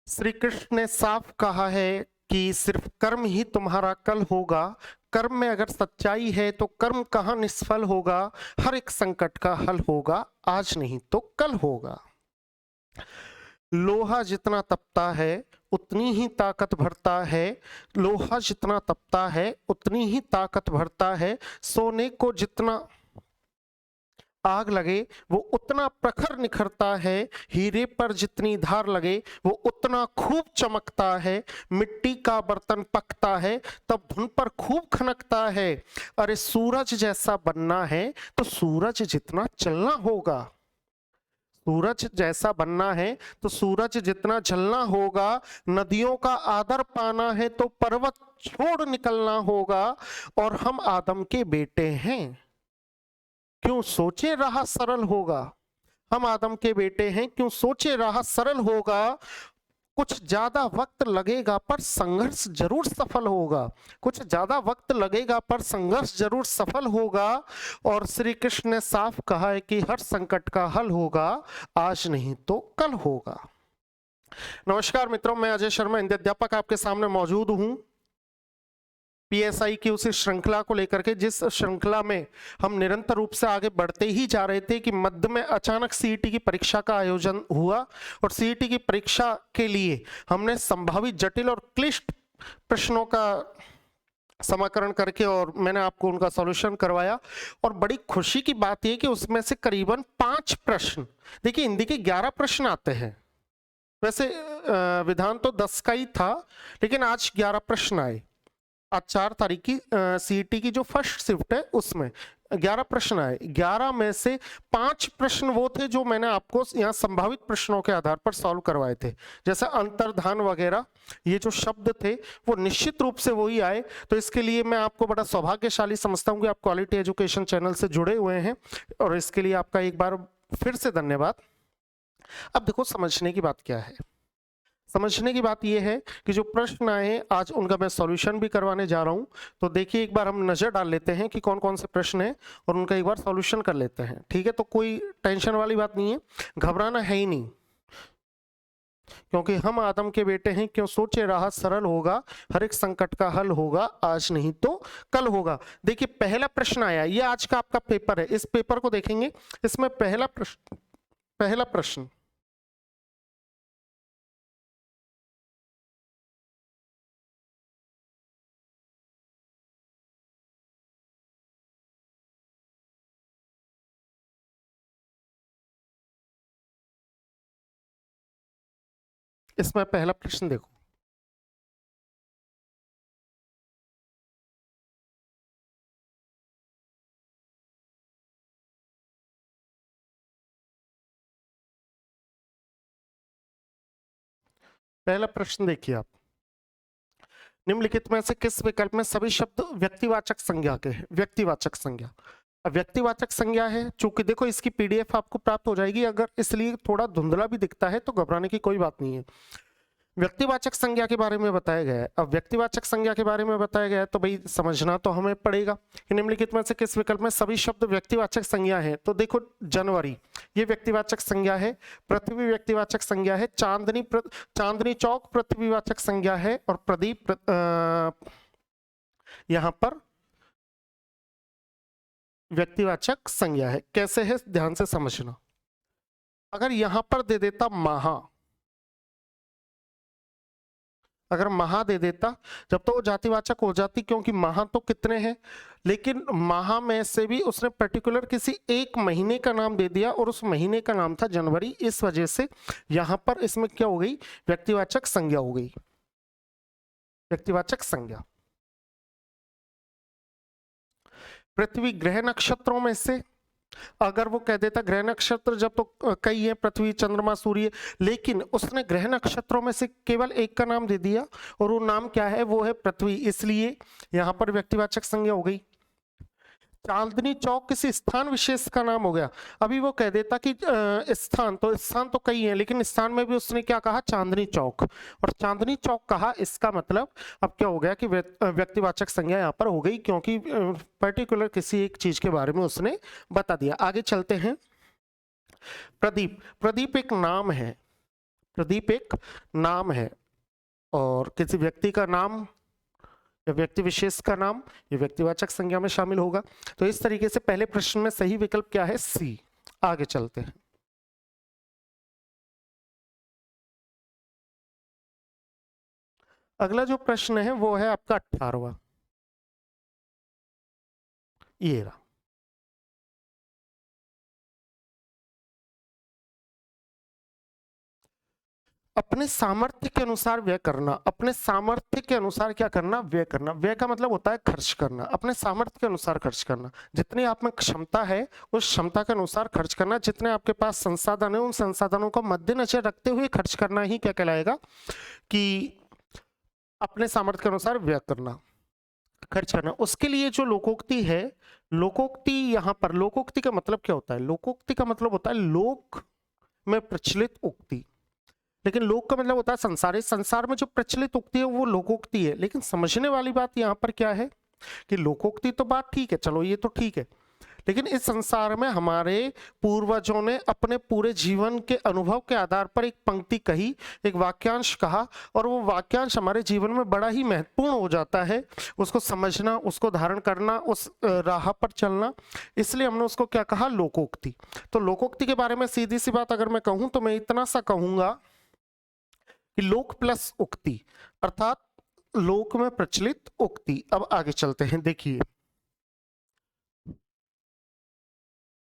श्री कृष्ण ने साफ कहा है कि सिर्फ कर्म ही तुम्हारा कल होगा। कर्म में अगर सच्चाई है तो कर्म कहाँ निष्फल होगा। हर एक संकट का हल होगा, आज नहीं तो कल होगा। लोहा जितना तपता है उतनी ही ताकत भरता है। लोहा जितना तपता है उतनी ही ताकत भरता है। सोने को जितना आग लगे वो उतना प्रखर निखरता है। हीरे पर जितनी धार लगे वो उतना खूब चमकता है। मिट्टी का बर्तन पकता है तब धुन पर खूब खनकता है। अरे सूरज जैसा बनना है तो सूरज जितना चलना होगा। सूरज जैसा बनना है तो सूरज जितना जलना होगा। नदियों का आदर पाना है तो पर्वत छोड़ निकलना होगा। और हम आदम के बेटे हैं, क्यों सोचे राह सरल होगा। हम आदम के बेटे हैं, क्यों सोचे राह सरल होगा। कुछ ज्यादा वक्त लगेगा पर संघर्ष जरूर सफल होगा। कुछ ज्यादा वक्त लगेगा पर संघर्ष जरूर सफल होगा। और श्री कृष्ण ने साफ कहा है कि हर संकट का हल होगा, आज नहीं तो कल होगा। नमस्कार मित्रों, मैं अजय शर्मा हिंदी अध्यापक आपके सामने मौजूद हूं पीएसआई की उसी श्रृंखला को लेकर के, जिस श्रृंखला में हम निरंतर रूप से आगे बढ़ते ही जा रहे थे कि मध्य में अचानक सीईटी की परीक्षा का आयोजन हुआ और सीईटी की परीक्षा के लिए हमने संभावित जटिल और क्लिष्ट प्रश्नों का समाकरण करके और मैंने आपको उनका सॉल्यूशन करवाया। और बड़ी खुशी की बात यह कि उसमें से करीबन 5 प्रश्न, देखिए हिंदी के 11 प्रश्न आते हैं, वैसे विधान तो 10 का ही था, लेकिन आज 11 प्रश्न आए। आज 4 तारीख की सीईटी की जो फर्स्ट शिफ्ट है उसमें 11 प्रश्न आए। 11 में से 5 प्रश्न वो थे जो मैंने आपको यहाँ संभावित प्रश्नों के आधार पर सॉल्व करवाए थे। जैसे अंतर्धान वगैरह, ये जो शब्द थे वो निश्चित रूप से वही आए। तो इसके लिए मैं आपको बड़ा सौभाग्यशाली समझता हूँ कि आप क्वालिटी एजुकेशन चैनल से जुड़े हुए हैं, और इसके लिए आपका एक बार फिर से धन्यवाद। अब देखो, समझने की बात क्या है। समझने की बात यह है कि जो प्रश्न आए आज उनका मैं सॉल्यूशन भी करवाने जा रहा हूं। तो देखिए, एक बार हम नजर डाल लेते हैं कि कौन कौन से प्रश्न हैं और उनका एक बार सॉल्यूशन कर लेते हैं। ठीक है, तो कोई टेंशन वाली बात नहीं है, घबराना है ही नहीं, क्योंकि हम आदम के बेटे हैं। क्यों सोचे राह सरल होगा, हर एक संकट का हल होगा, आज नहीं तो कल होगा। देखिए, पहला प्रश्न आया, ये आज का आपका पेपर है, इस पेपर को देखेंगे। इसमें पहला प्रश्न इसमें पहला प्रश्न देखो। पहला प्रश्न देखिए आप, निम्नलिखित में से किस विकल्प में सभी शब्द व्यक्तिवाचक संज्ञा के हैं। व्यक्तिवाचक संज्ञा, अब व्यक्तिवाचक संज्ञा है, चूंकि देखो इसकी पीडीएफ आपको प्राप्त हो जाएगी, अगर इसलिए थोड़ा धुंधला भी दिखता है तो घबराने की कोई बात नहीं है। व्यक्तिवाचक संज्ञा के बारे में बताया गया है। अब व्यक्तिवाचक संज्ञा के बारे में बताया गया है तो भाई समझना तो हमें पड़ेगा कि निम्नलिखित में से किस विकल्प में सभी शब्द व्यक्तिवाचक संज्ञा है। तो देखो, जनवरी ये व्यक्तिवाचक संज्ञा है, पृथ्वी व्यक्तिवाचक संज्ञा है, चांदनी चौक पृथ्वीवाचक संज्ञा है, और प्रदीप यहां पर व्यक्तिवाचक संज्ञा है। कैसे है, ध्यान से समझना। अगर यहां पर दे देता महा, अगर महा दे देता, जब तो वो जातिवाचक हो जाती, क्योंकि महा तो कितने हैं, लेकिन महा में से भी उसने पर्टिकुलर किसी एक महीने का नाम दे दिया और उस महीने का नाम था जनवरी। इस वजह से यहां पर इसमें क्या हो गई, व्यक्तिवाचक संज्ञा हो गई। व्यक्तिवाचक संज्ञा। पृथ्वी ग्रह नक्षत्रों में से, अगर वो कह देता ग्रह नक्षत्र जब तो कई है, पृथ्वी चंद्रमा सूर्य, लेकिन उसने ग्रह नक्षत्रों में से केवल एक का नाम दे दिया और वो नाम क्या है, वो है पृथ्वी, इसलिए यहां पर व्यक्तिवाचक संज्ञा हो गई। चांदनी चौक किसी स्थान विशेष का नाम हो गया। अभी वो कह देता कि स्थान तो कई है, लेकिन स्थान में भी उसने क्या कहा, चांदनी चौक, और चांदनी चौक कहा, इसका मतलब अब क्या हो गया कि व्यक्तिवाचक संज्ञा यहाँ पर हो गई, क्योंकि पर्टिकुलर किसी एक चीज के बारे में उसने बता दिया। आगे चलते हैं। प्रदीप, प्रदीप एक नाम है। प्रदीप एक नाम है और किसी व्यक्ति का नाम या व्यक्ति विशेष का नाम ये व्यक्तिवाचक संज्ञा में शामिल होगा। तो इस तरीके से पहले प्रश्न में सही विकल्प क्या है? सी। आगे चलते हैं। अगला जो प्रश्न है वो है आपका 18वां। ये रहा। अपने सामर्थ्य के अनुसार व्यय करना। अपने सामर्थ्य के अनुसार क्या करना? व्यय करना। व्यय का मतलब होता है खर्च करना। अपने सामर्थ्य के अनुसार खर्च करना। जितनी आप में क्षमता है उस क्षमता के अनुसार खर्च करना। जितने आपके पास संसाधन है उन संसाधनों को मद्देनजर रखते हुए खर्च करना ही क्या कहलाएगा? कि अपने सामर्थ्य के अनुसार व्यय करना, खर्च करना। उसके लिए जो लोकोक्ति है, लोकोक्ति यहाँ पर, लोकोक्ति का मतलब क्या होता है? लोकोक्ति का मतलब होता है लोक में प्रचलित उक्ति। लेकिन लोक का मतलब होता है संसार। इस संसार में जो प्रचलित उक्ति है वो लोकोक्ति है। लेकिन समझने वाली बात यहाँ पर क्या है कि लोकोक्ति तो बात ठीक है, चलो ये तो ठीक है, लेकिन इस संसार में हमारे पूर्वजों ने अपने पूरे जीवन के अनुभव के आधार पर एक पंक्ति कही, एक वाक्यांश कहा, और वो वाक्यांश हमारे जीवन में बड़ा ही महत्वपूर्ण हो जाता है। उसको समझना, उसको धारण करना, उस राह पर चलना, इसलिए हमने उसको क्या कहा? लोकोक्ति। तो लोकोक्ति के बारे में सीधी सी बात अगर मैं कहूं तो मैं इतना सा कहूंगा कि लोक प्लस उक्ति अर्थात लोक में प्रचलित उक्ति। अब आगे चलते हैं। देखिए,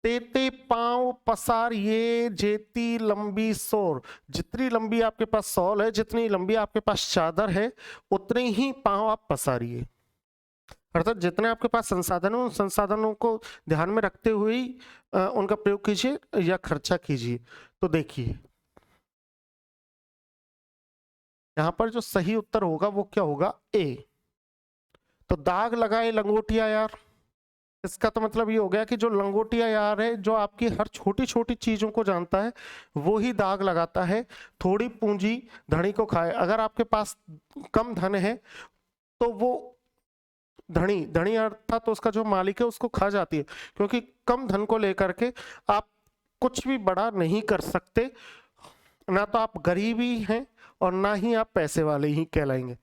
तेते पांव पसारिए जेती लंबी सोर। जितनी लंबी आपके पास सौल है, जितनी लंबी आपके पास चादर है, उतने ही पांव आप पसारिए। अर्थात जितने आपके पास संसाधन हो उन संसाधनों को ध्यान में रखते हुए ही उनका प्रयोग कीजिए या खर्चा कीजिए। तो देखिए, यहां पर जो सही उत्तर होगा वो क्या होगा? ए। तो दाग लगाए लंगोटिया यार, इसका तो मतलब ये हो गया कि जो लंगोटिया यार है, जो आपकी हर छोटी छोटी चीजों को जानता है, वो ही दाग लगाता है। थोड़ी पूंजी धनी को खाए। अगर आपके पास कम धन है तो वो धनी, धनी अर्थात तो उसका जो मालिक है उसको खा जाती है, क्योंकि कम धन को लेकर के आप कुछ भी बड़ा नहीं कर सकते। ना तो आप गरीब ही हैं और ना ही आप पैसे वाले ही कहलाएंगे।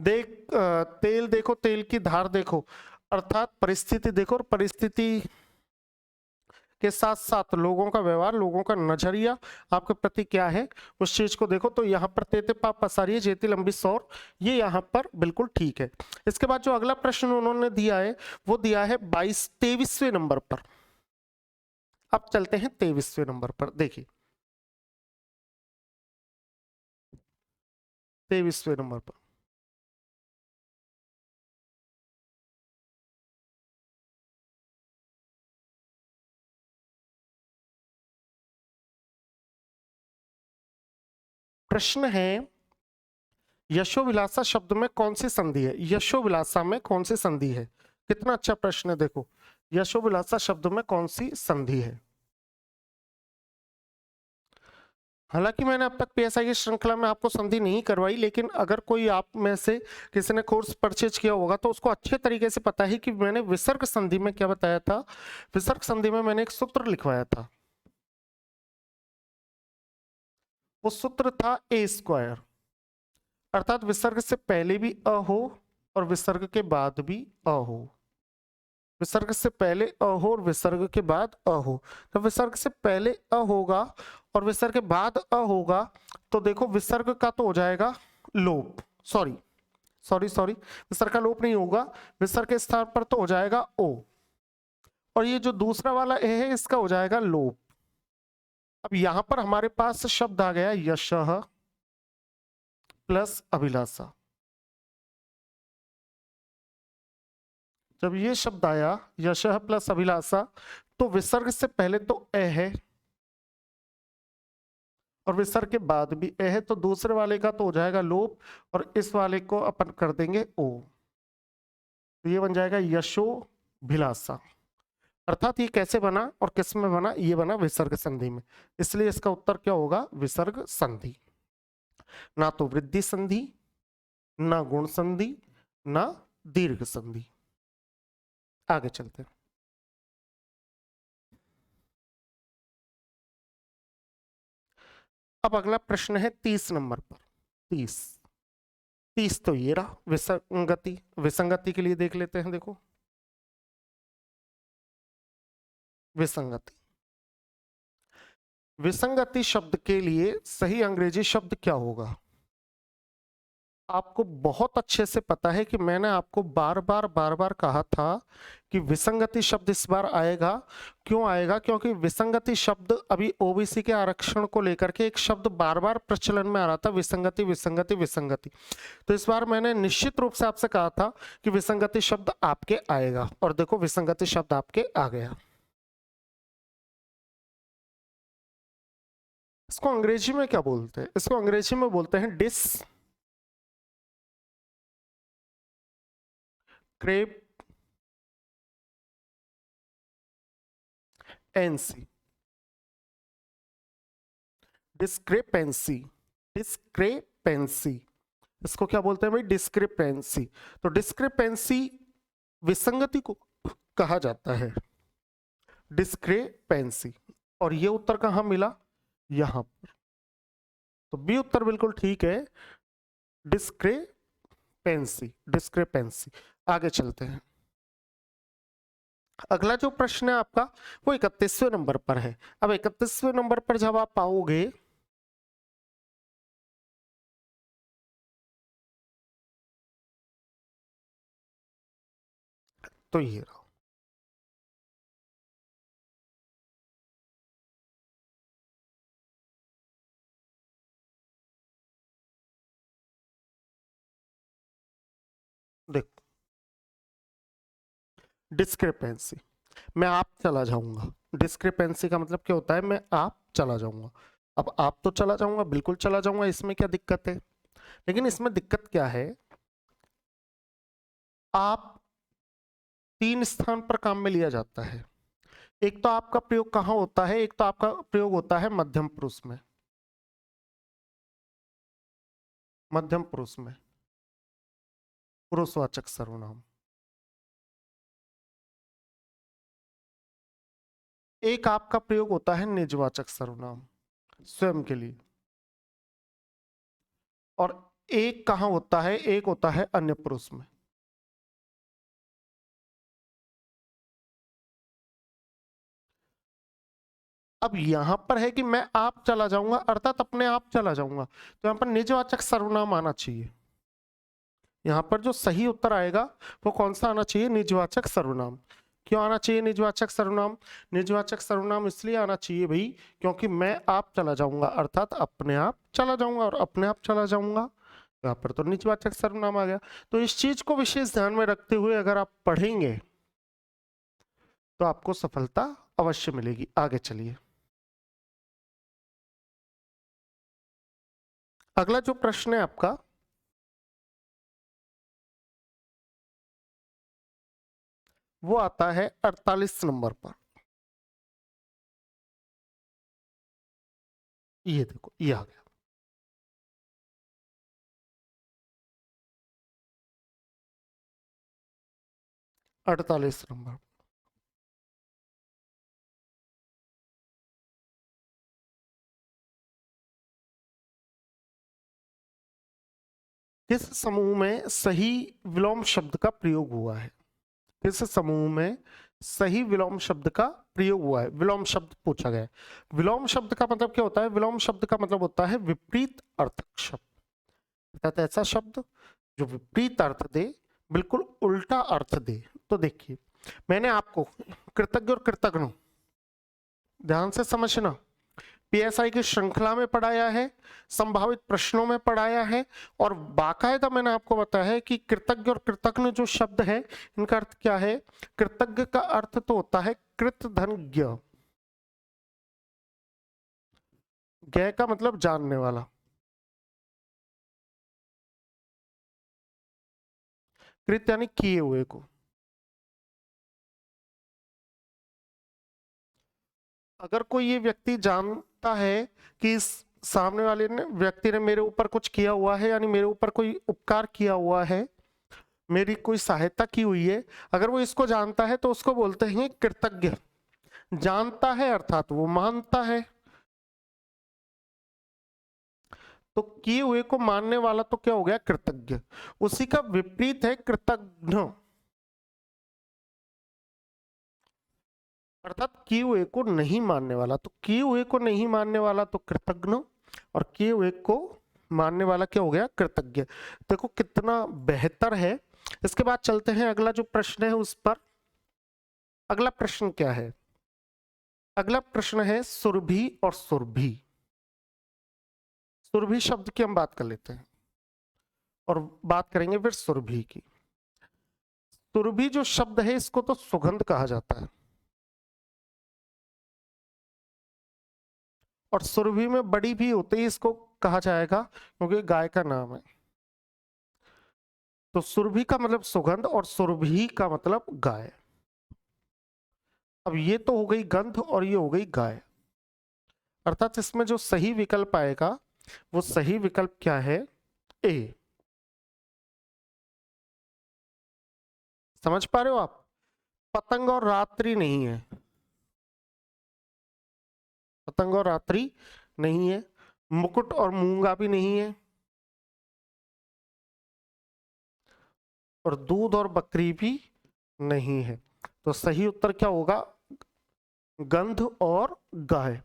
तेल देखो, तेल की धार देखो, अर्थात परिस्थिति देखो, और परिस्थिति के साथ साथ लोगों का व्यवहार, लोगों का नजरिया आपके प्रति क्या है, उस चीज को देखो। तो यहाँ पर तेते पाप पसारिए जेती लंबी सौर, ये यहाँ पर बिल्कुल ठीक है। इसके बाद जो अगला प्रश्न उन्होंने दिया है वो दिया है 23वें नंबर पर। अब चलते हैं 23वें नंबर पर। देखिए, 23वें नंबर पर प्रश्न है, यशोविलासा शब्द में कौन सी संधि है? यशोविलासा में कौन सी संधि है? कितना अच्छा प्रश्न है। देखो, यशोविलासा शब्द में कौन सी संधि है? हालांकि मैंने अब तक पीएसआई की श्रृंखला में आपको संधि नहीं करवाई, लेकिन अगर कोई आप में से किसी ने कोर्स परचेज किया होगा तो उसको अच्छे तरीके से पता है कि मैंने विसर्ग संधि में क्या बताया था। विसर्ग संधि में मैंने एक सूत्र लिखवाया था, वो सूत्र था ए स्क्वायर। अर्थात विसर्ग से पहले भी अ हो और विसर्ग के बाद भी अ हो। विसर्ग से पहले अ हो और विसर्ग के बाद अ हो। तो विसर्ग से पहले अ होगा और विसर्ग के बाद अ होगा, तो देखो विसर्ग का तो हो जाएगा लोप। सॉरी सॉरी सॉरी, विसर्ग का लोप नहीं होगा, विसर्ग के स्थान पर तो हो जाएगा ओ, और ये जो दूसरा वाला ए है इसका हो जाएगा लोप। अब यहां पर हमारे पास शब्द आ गया यशः प्लस अभिलाषा। जब ये शब्द आया यशः प्लस अभिलाषा, तो विसर्ग से पहले तो ए है और विसर्ग के बाद भी ए है, तो दूसरे वाले का तो हो जाएगा लोप और इस वाले को अपन कर देंगे ओ। तो ये बन जाएगा यशो भिलाषा। अर्थात ये कैसे बना और किस में बना? ये बना विसर्ग संधि में, इसलिए इसका उत्तर क्या होगा? विसर्ग संधि। ना तो वृद्धि संधि, ना गुण संधि, ना दीर्घ संधि। आगे चलते हैं। अब अगला प्रश्न है 30 नंबर पर। 30 30 तो ये रहा विसंगति। विसंगति के लिए देख लेते हैं। देखो विसंगति, विसंगति शब्द के लिए सही अंग्रेजी शब्द क्या होगा? आपको बहुत अच्छे से पता है कि मैंने आपको बार बार कहा था कि विसंगति शब्द इस बार आएगा। क्यों आएगा? क्योंकि विसंगति शब्द अभी ओबीसी के आरक्षण को लेकर के एक शब्द बार बार प्रचलन में आ रहा था, विसंगति विसंगति विसंगति। तो इस बार मैंने निश्चित रूप से आपसे कहा था कि विसंगति शब्द आपके आएगा, और देखो विसंगति शब्द आपके आ गया। इसको अंग्रेजी में क्या बोलते हैं? इसको अंग्रेजी में बोलते हैं डिस्क्रेपेंसी। डिस्क्रेपेंसी, डिस्क्रेपेंसी, इसको क्या बोलते हैं भाई? डिस्क्रिपेंसी। तो डिस्क्रिपेंसी विसंगति को कहा जाता है, डिस्क्रिपेंसी। और ये उत्तर कहां मिला? यहां पर। तो बी उत्तर बिल्कुल ठीक है, डिस्क्रिपेंसी, डिस्क्रिपेंसी। आगे चलते हैं। अगला जो प्रश्न है आपका वो 31वें नंबर पर है। अब 31वें नंबर पर जब आप पाओगे तो ये रहा। देखो डिस्क्रिपेंसी, मैं आप चला जाऊंगा। डिस्क्रिपेंसी का मतलब क्या होता है? मैं आप चला जाऊंगा। अब आप तो चला जाऊंगा, बिल्कुल चला जाऊंगा, इसमें क्या दिक्कत है? लेकिन इसमें दिक्कत क्या है? आप 3 स्थान पर काम में लिया जाता है। एक तो आपका प्रयोग कहां होता है? एक तो आपका प्रयोग होता है मध्यम पुरुष में, मध्यम पुरुष में, पुरुषवाचक सर्वनाम। एक आपका प्रयोग होता है निजवाचक सर्वनाम, स्वयं के लिए। और एक कहां होता है? एक होता है अन्य पुरुष में। अब यहां पर है कि मैं आप चला जाऊंगा, अर्थात अपने आप चला जाऊंगा, तो यहां पर निजवाचक सर्वनाम आना चाहिए। यहां पर जो सही उत्तर आएगा वो कौन सा आना चाहिए? निजवाचक सर्वनाम। क्यों आना चाहिए निजवाचक सर्वनाम? निजवाचक सर्वनाम इसलिए आना चाहिए भाई क्योंकि मैं आप चला जाऊंगा, अर्थात अपने आप चला जाऊंगा, और अपने आप चला जाऊंगा यहाँ पर तो निजवाचक सर्वनाम आ गया। तो इस चीज को विशेष ध्यान में रखते हुए अगर आप पढ़ेंगे तो आपको सफलता अवश्य मिलेगी। आगे चलिए। अगला जो प्रश्न है आपका वो आता है 48 नंबर पर। ये देखो ये आ गया। 48 नंबर। किस समूह में सही विलोम शब्द का प्रयोग हुआ है? किस समूह में सही विलोम शब्द का प्रयोग हुआ है? विलोम शब्द पूछा गया है। विलोम शब्द का मतलब क्या होता है? विलोम शब्द का मतलब होता है विपरीत अर्थक शब्द, अर्थात ऐसा शब्द जो विपरीत अर्थ दे, बिल्कुल उल्टा अर्थ दे। तो देखिए मैंने आपको कृतज्ञ और कृतज्ञ, ध्यान से समझना, पीएसआई की श्रृंखला में पढ़ाया है, संभावित प्रश्नों में पढ़ाया है, और बाकायदा मैंने आपको बताया है कि कृतज्ञ और कृतज्ञ जो शब्द है इनका अर्थ क्या है। कृतज्ञ का अर्थ तो होता है कृतधनज्ञ, ज्ञ का मतलब जानने वाला, कृत यानी किए हुए को। अगर कोई ये व्यक्ति जानता है कि इस सामने वाले ने व्यक्ति ने मेरे ऊपर कुछ किया हुआ है, यानी मेरे ऊपर कोई उपकार किया हुआ है, मेरी कोई सहायता की हुई है, अगर वो इसको जानता है तो उसको बोलते हैं कृतज्ञ। जानता है अर्थात वो मानता है। तो किए हुए को मानने वाला तो क्या हो गया, कृतज्ञ। उसी का विपरीत है कृतघ्न, अर्थात किए हुए को नहीं मानने वाला। तो किए हुए को नहीं मानने वाला तो कृतघ्न, और किए हुए को मानने वाला क्या हो गया, कृतज्ञ। देखो कितना बेहतर है। इसके बाद चलते हैं अगला जो प्रश्न है उस पर। अगला प्रश्न क्या है, अगला प्रश्न है सुरभि और सुरभि। सुरभि शब्द की हम बात कर लेते हैं और बात करेंगे फिर सुरभि की। सुरभि जो शब्द है इसको तो सुगंध कहा जाता है, और सुरभि में बड़ी भी होते ही इसको कहा जाएगा क्योंकि गाय का नाम है। तो सुरभि का मतलब सुगंध और सुरभि का मतलब गाय। अब ये तो हो गई गंध और ये हो गई गाय, अर्थात इसमें जो सही विकल्प आएगा वो सही विकल्प क्या है, ए। समझ पा रहे हो आप, पतंग और रात्रि नहीं है, पतंग और रात्रि नहीं है, मुकुट और मूंगा भी नहीं है, और दूध और बकरी भी नहीं है। तो सही उत्तर क्या होगा, गंध और गाय।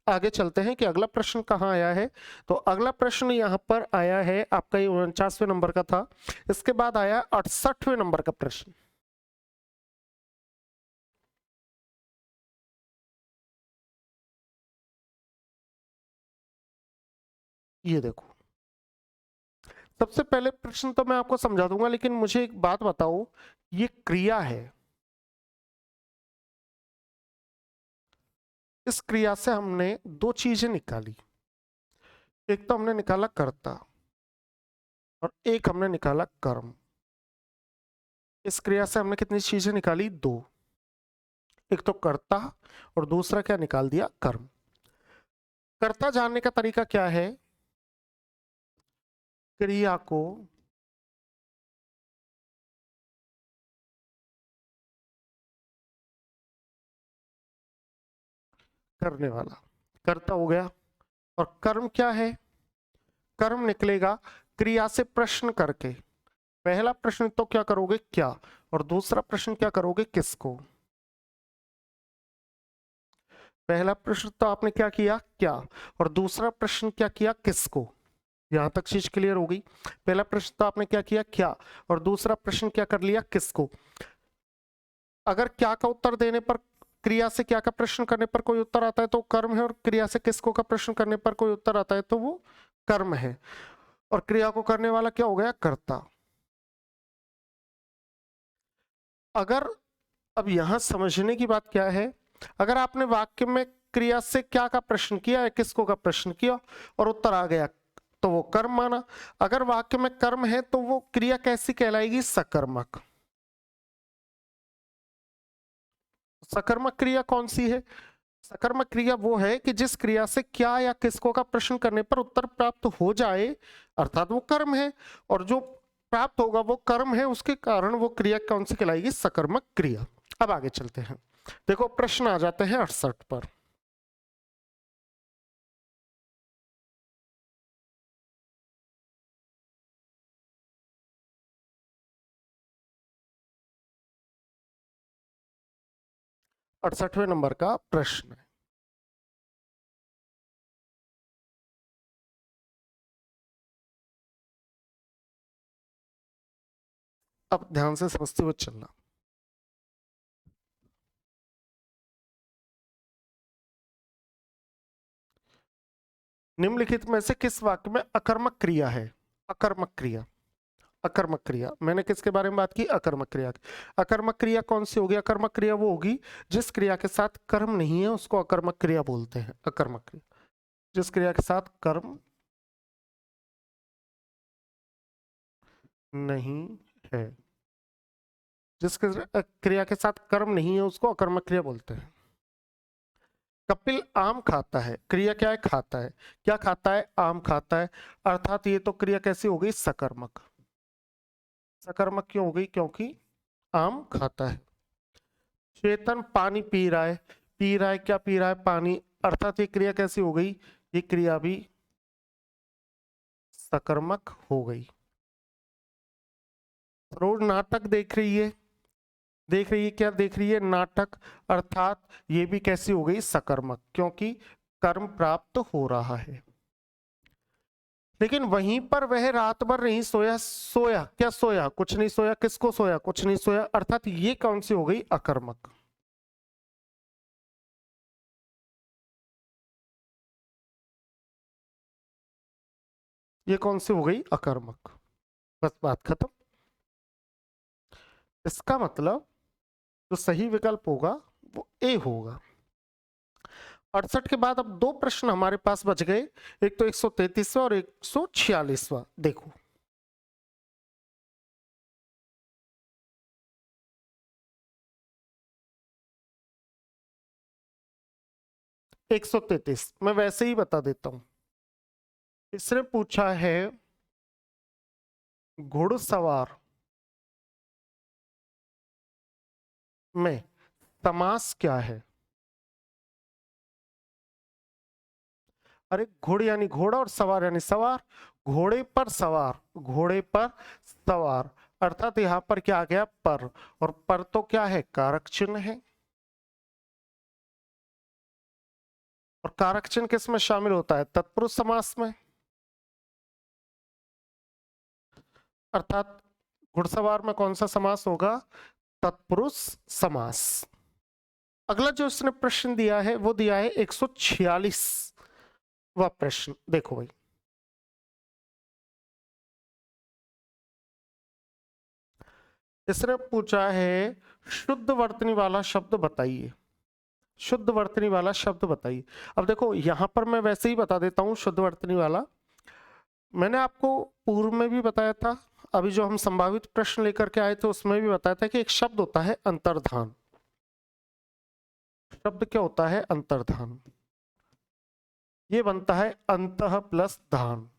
आगे चलते हैं कि अगला प्रश्न कहाँ आया है। तो अगला प्रश्न यहाँ पर आया है आपका, ये 49वें नंबर का था। इसके बाद आया 68वें नंबर का प्रश्न। ये देखो, सबसे पहले प्रश्न तो मैं आपको समझा दूंगा, लेकिन मुझे एक बात बताओ, ये क्रिया है, इस क्रिया से हमने दो चीजें निकाली। एक तो हमने निकाला कर्ता और एक हमने निकाला कर्म। इस क्रिया से हमने कितनी चीजें निकाली, दो। एक तो कर्ता और दूसरा क्या निकाल दिया, कर्म। कर्ता जानने का तरीका क्या है, क्रिया को करने वाला कर्ता हो गया, और कर्म क्या है, कर्म निकलेगा क्रिया से प्रश्न करके। पहला प्रश्न तो क्या करोगे, क्या, और दूसरा प्रश्न क्या करोगे, किसको। पहला प्रश्न तो आपने क्या किया, क्या, और दूसरा प्रश्न क्या किया, किसको। यहां तक चीज क्लियर हो गई। पहला प्रश्न तो आपने क्या किया, क्या, और दूसरा प्रश्न क्या कर लिया, किसको। अगर क्या का उत्तर देने पर, क्रिया से क्या का प्रश्न करने पर कोई उत्तर आता है तो कर्म है, और क्रिया से किसको का प्रश्न करने पर कोई उत्तर आता है तो वो कर्म है, और क्रिया को करने वाला क्या हो गया, कर्ता। अगर, अब यहां समझने की बात क्या है, अगर आपने वाक्य में क्रिया से क्या का प्रश्न किया है, किसको का प्रश्न किया और उत्तर आ गया तो वो कर्म माना। अगर वाक्य में कर्म है तो वो क्रिया कैसी कहलाएगी, सकर्मक। सकर्मक क्रिया कौन सी है, सकर्मक क्रिया वो है कि जिस क्रिया से क्या या किसको का प्रश्न करने पर उत्तर प्राप्त हो जाए, अर्थात वो कर्म है, और जो प्राप्त होगा वो कर्म है, उसके कारण वो क्रिया कौन सी कहलाएगी, सकर्मक क्रिया। अब आगे चलते हैं, देखो प्रश्न आ जाते हैं 68 पर। अड़सठवें नंबर का प्रश्न है। अब ध्यान से समझते हुए चलना। निम्नलिखित में से किस वाक्य में अकर्मक क्रिया है, अकर्मक क्रिया, अकर्मक क्रिया। मैंने किसके बारे में बात की, अकर्मक क्रिया की। अकर्मक क्रिया कौन सी होगी, अकर्मक क्रिया वो होगी जिस क्रिया के साथ कर्म नहीं है, उसको अकर्मक क्रिया बोलते हैं। अकर्मक क्रिया, जिस क्रिया के साथ कर्म नहीं है, जिस क्रिया के साथ कर्म नहीं है उसको अकर्मक क्रिया बोलते हैं। कपिल आम खाता है, क्रिया क्या है, खाता है। क्या खाता है, आम खाता है, अर्थात ये तो क्रिया कैसी हो गई, सकर्मक। सकर्मक क्यों हो गई, क्योंकि आम खाता है। चेतन पानी पी रहा है, पी रहा है, क्या पी रहा है, पानी, अर्थात ये क्रिया कैसी हो गई, ये क्रिया भी सकर्मक हो गई। रोज नाटक देख रही है, क्या देख रही है? नाटक, अर्थात ये भी कैसी हो गई? सकर्मक, क्योंकि कर्म प्राप्त हो रहा है। लेकिन वहीं पर वह रात भर नहीं सोया। सोया क्या? सोया कुछ नहीं सोया। किसको सोया? कुछ नहीं सोया। अर्थात ये कौन सी हो गई? अकर्मक। ये कौन सी हो गई? अकर्मक। बस बात खत्म। इसका मतलब जो सही विकल्प होगा वो ए होगा। 68 के बाद अब दो प्रश्न हमारे पास बच गए, एक तो 133वां और 146वां। देखो, एक 133 मैं वैसे ही बता देता हूं। इसने पूछा है घुड़सवार में समास क्या है? अरे घुड़ यानी घोड़ा और सवार यानी सवार। घोड़े पर सवार, घोड़े पर सवार, अर्थात यहां पर क्या आ गया? पर। और पर तो क्या है? कारक चिन्ह है। और कारक चिन्ह किस में शामिल होता है? तत्पुरुष समास में। अर्थात घुड़सवार में कौन सा समास होगा? तत्पुरुष समास। अगला जो उसने प्रश्न दिया है वो दिया है 146वां प्रश्न। देखो भाई, इसने पूछा है शुद्ध वर्तनी वाला शब्द बताइए। शुद्ध वर्तनी वाला शब्द बताइए। अब देखो यहां पर मैं वैसे ही बता देता हूं शुद्ध वर्तनी वाला। मैंने आपको पूर्व में भी बताया था, अभी जो हम संभावित प्रश्न लेकर के आए थे उसमें भी बताया था कि एक शब्द होता है अंतर्धान। शब्द क्या होता है? अंतर्धान। ये बनता है अंतः प्लस धान।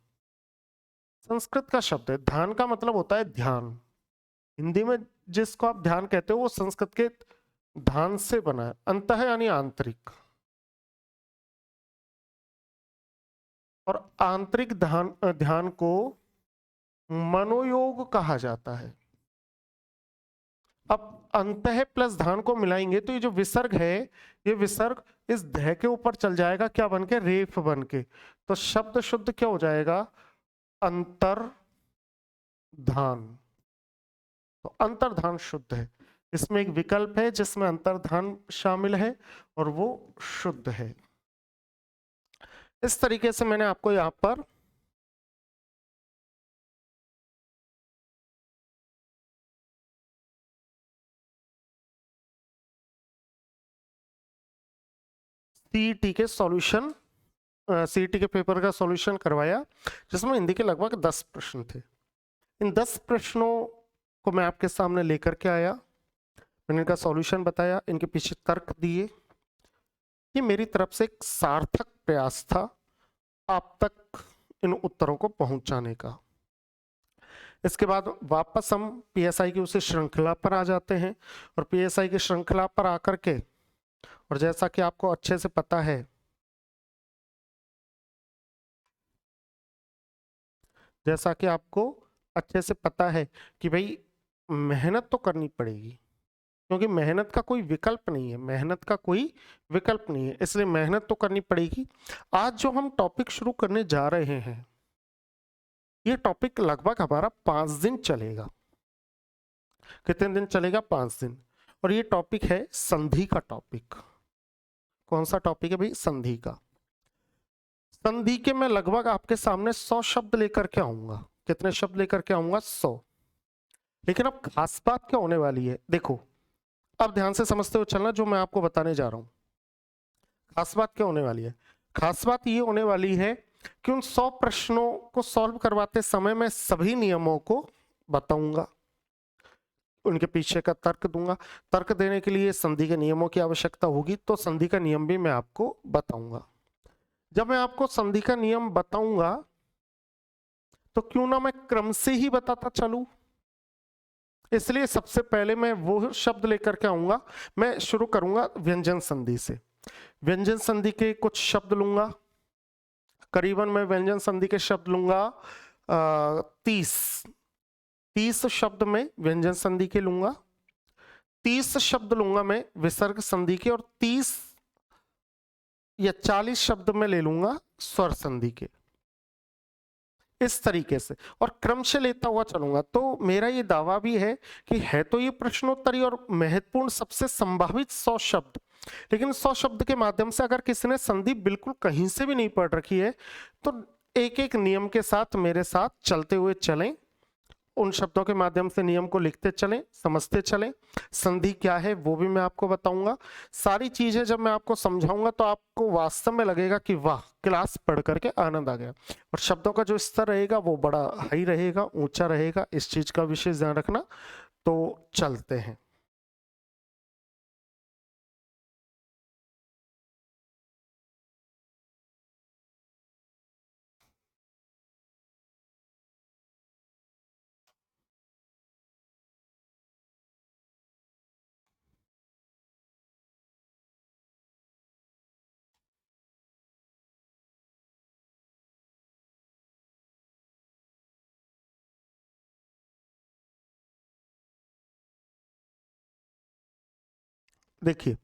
संस्कृत का शब्द है। ध्यान का मतलब होता है ध्यान। हिंदी में जिसको आप ध्यान कहते हो वो संस्कृत के धान से बना है। अंतः यानी आंतरिक, और आंतरिक ध्यान ध्यान को मनोयोग कहा जाता है। अब अंतः प्लस ध्यान को मिलाएंगे तो ये जो विसर्ग है, ये विसर्ग इस ध के ऊपर चल जाएगा, क्या बन के? रेफ बन के। तो शब्द शुद्ध क्या हो जाएगा? अंतर्धान। तो अंतर्धान शुद्ध है। इसमें एक विकल्प है जिसमें अंतर्धान शामिल है और वो शुद्ध है। इस तरीके से मैंने आपको यहां पर सीईटी के सॉल्यूशन, सीईटी के पेपर का सॉल्यूशन करवाया, जिसमें हिंदी के लगभग 10 प्रश्न थे। इन 10 प्रश्नों को मैं आपके सामने लेकर के आया, मैंने इनका सॉल्यूशन बताया, इनके पीछे तर्क दिए। ये मेरी तरफ से एक सार्थक प्रयास था आप तक इन उत्तरों को पहुंचाने का। इसके बाद वापस हम पीएसआई की उसी श्रृंखला पर आ जाते हैं, और पीएसआई की श्रृंखला पर आकर के, और जैसा कि आपको अच्छे से पता है, जैसा कि आपको अच्छे से पता है कि भाई मेहनत तो करनी पड़ेगी, क्योंकि मेहनत का कोई विकल्प नहीं है। मेहनत का कोई विकल्प नहीं है, इसलिए मेहनत तो करनी पड़ेगी। आज जो हम टॉपिक शुरू करने जा रहे हैं, ये टॉपिक लगभग हमारा 5 दिन चलेगा। कितने दिन चलेगा? 5 दिन। और ये टॉपिक है संधि का टॉपिक। कौन सा टॉपिक है भाई? संधि का। संधि के मैं लगभग आपके सामने 100 शब्द लेकर के आऊंगा। कितने शब्द लेकर के आऊंगा? 100। लेकिन अब खास बात क्या होने वाली है, देखो अब ध्यान से समझते हुए चलना जो मैं आपको बताने जा रहा हूं। खास बात क्या होने वाली है? खास बात ये होने वाली है कि उन 100 प्रश्नों को सॉल्व करवाते समय मैं सभी नियमों को बताऊंगा, उनके पीछे का तर्क दूंगा। तर्क देने के लिए संधि के नियमों की आवश्यकता होगी, तो संधि का नियम भी मैं आपको बताऊंगा। जब मैं आपको संधि का नियम बताऊंगा तो क्यों ना मैं क्रम से ही बताता चलूं। इसलिए सबसे पहले मैं वो शब्द लेकर के आऊंगा। मैं शुरू करूंगा व्यंजन संधि से। व्यंजन संधि के कुछ शब्द लूंगा, करीबन मैं व्यंजन संधि के शब्द लूंगा 30 30 शब्द में व्यंजन संधि के लूंगा, 30 शब्द लूंगा मैं विसर्ग संधि के, और 30 या 40 शब्द में ले लूंगा स्वर संधि के, इस तरीके से, और क्रम से लेता हुआ चलूंगा। तो मेरा ये दावा भी है कि है तो ये प्रश्नोत्तरी और महत्वपूर्ण सबसे संभावित 100 शब्द, लेकिन 100 शब्द के माध्यम से अगर किसी ने संधि बिल्कुल कहीं से भी नहीं पढ़ रखी है तो एक एक नियम के साथ मेरे साथ चलते हुए चलें, उन शब्दों के माध्यम से नियम को लिखते चलें, समझते चलें, संधि क्या है वो भी मैं आपको बताऊंगा। सारी चीजें जब मैं आपको समझाऊंगा तो आपको वास्तव में लगेगा कि वाह, क्लास पढ़ करके आनंद आ गया। और शब्दों का जो स्तर रहेगा वो बड़ा हाई रहेगा, ऊंचा रहेगा, इस चीज का विशेष ध्यान रखना। तो चलते हैं। देखिए,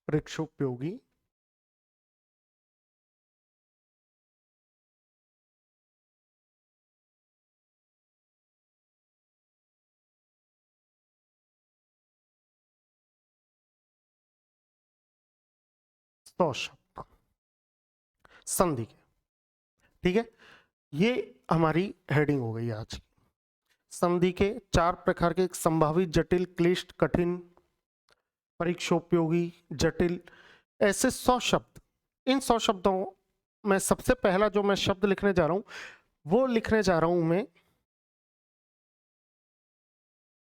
परीक्षोपयोगी, तो शब्द संधि के, ठीक है। ये हमारी हेडिंग हो गई आज की। संधि के 4 प्रकार के संभावित, जटिल, क्लिष्ट, कठिन, परीक्षोपयोगी, जटिल, ऐसे 100 शब्द। इन 100 शब्दों में सबसे पहला जो मैं शब्द लिखने जा रहा हूं वो लिखने जा रहा हूं मैं,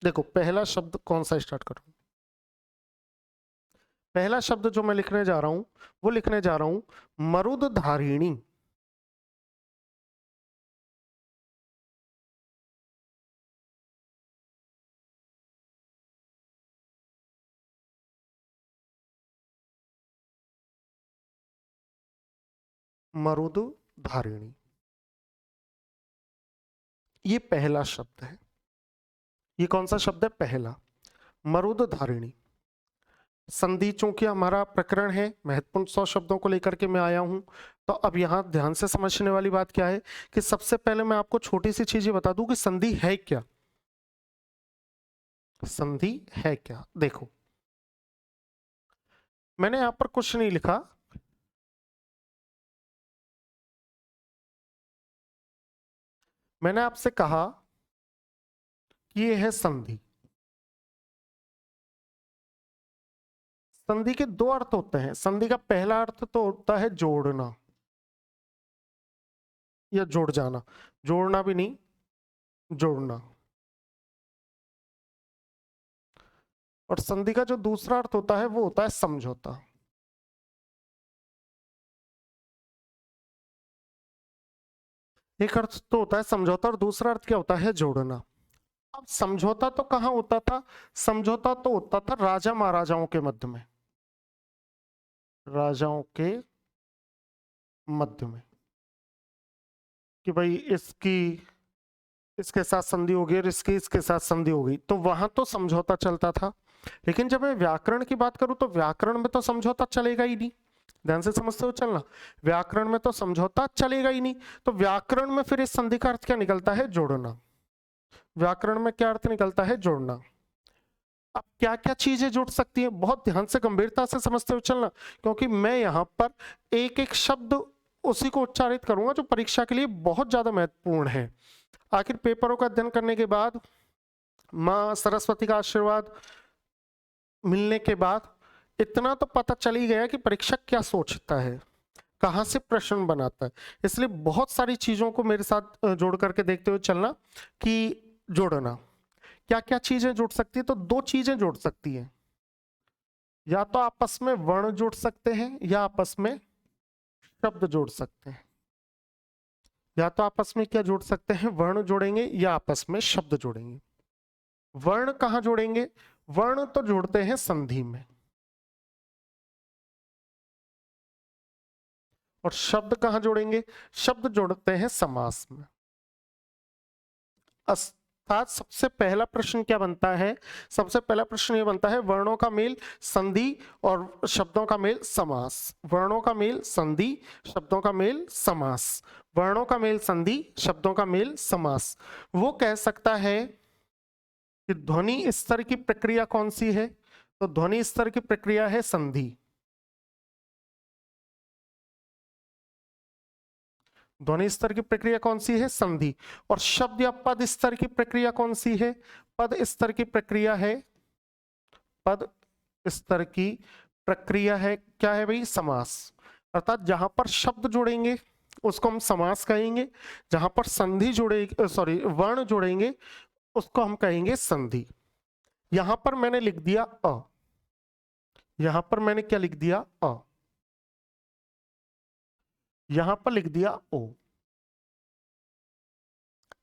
देखो पहला शब्द कौन सा स्टार्ट करूं। पहला शब्द जो मैं लिखने जा रहा हूं वो लिखने जा रहा हूं मरुदधारिणी। मरुदधारिणी, ये पहला शब्द है। ये कौन सा शब्द है? पहला, मरुदधारिणी। संधि चूंकि हमारा प्रकरण है, महत्वपूर्ण 100 शब्दों को लेकर के मैं आया हूं, तो अब यहां ध्यान से समझने वाली बात क्या है कि सबसे पहले मैं आपको छोटी सी चीज बता दूं कि संधि है क्या। संधि है क्या, देखो मैंने यहां पर कुछ नहीं लिखा, मैंने आपसे कहा कि ये है संधि। संधि के 2 अर्थ होते हैं। संधि का पहला अर्थ तो होता है जोड़ना या जुड़ जाना, जोड़ना भी नहीं, जोड़ना। और संधि का जो दूसरा अर्थ होता है वो होता है समझौता। एक अर्थ तो होता है समझौता और दूसरा अर्थ क्या होता है जोड़ना। अब समझौता तो कहाँ होता था, समझौता तो होता था राजा महाराजाओं के मध्य में, राजाओं के मध्य में, कि भाई इसके साथ संधि हो गई और इसके साथ संधि हो गई, तो वहां तो समझौता चलता था। लेकिन जब मैं व्याकरण की बात करूं तो व्याकरण में तो समझौता चलेगा ही नहीं। ध्यान से समझते हो चलना, व्याकरण में तो समझौता चलेगा ही नहीं। तो व्याकरण में फिर इस संधि का अर्थ क्या निकलता है, जोड़ना। व्याकरण में क्या अर्थ निकलता है, जोड़ना। अब क्या क्या चीजें जुड़ सकती है, बहुत ध्यान से गंभीरता से समझते हुए चलना, क्योंकि मैं यहां पर एक एक शब्द उसी को उच्चारित करूंगा जो परीक्षा के लिए बहुत ज्यादा महत्वपूर्ण है। आखिर पेपरों का अध्ययन करने के बाद, माँ सरस्वती का आशीर्वाद मिलने के बाद इतना तो पता चल ही गया कि परीक्षक क्या सोचता है, कहाँ से प्रश्न बनाता है। इसलिए बहुत सारी चीजों को मेरे साथ जोड़ करके देखते हुए चलना कि जोड़ना क्या क्या चीजें जुड़ सकती है। तो दो चीजें जुड़ सकती हैं, या तो आपस में वर्ण जुड़ सकते हैं या आपस में शब्द जोड़ सकते हैं। या तो आपस में क्या जोड़ सकते हैं, वर्ण जोड़ेंगे या आपस में शब्द जोड़ेंगे। वर्ण कहां जोड़ेंगे, वर्ण तो जोड़ते हैं संधि में, और शब्द कहां जोड़ेंगे, शब्द जोड़ते हैं समास में। अर्थात सबसे पहला प्रश्न क्या बनता है, सबसे पहला प्रश्न ये बनता है वर्णों का मेल संधि और शब्दों का मेल समास। वर्णों का मेल संधि, शब्दों का मेल समास। वर्णों का मेल संधि, शब्दों का मेल समास। वो कह सकता है कि ध्वनि स्तर की प्रक्रिया कौन सी है, तो ध्वनि स्तर की प्रक्रिया है संधि। ध्वनि स्तर की प्रक्रिया कौन सी है, संधि। और शब्द या पद स्तर की प्रक्रिया कौन सी है, पद स्तर की प्रक्रिया है, पद स्तर की प्रक्रिया है क्या है भाई, समास। अर्थात जहां पर शब्द जोड़ेंगे उसको हम समास कहेंगे, जहां पर संधि जोड़ेंगे, सॉरी वर्ण जोड़ेंगे उसको हम कहेंगे संधि। यहां पर मैंने लिख दिया अ, यहां पर मैंने क्या लिख दिया, अ, यहां पर लिख दिया ओ।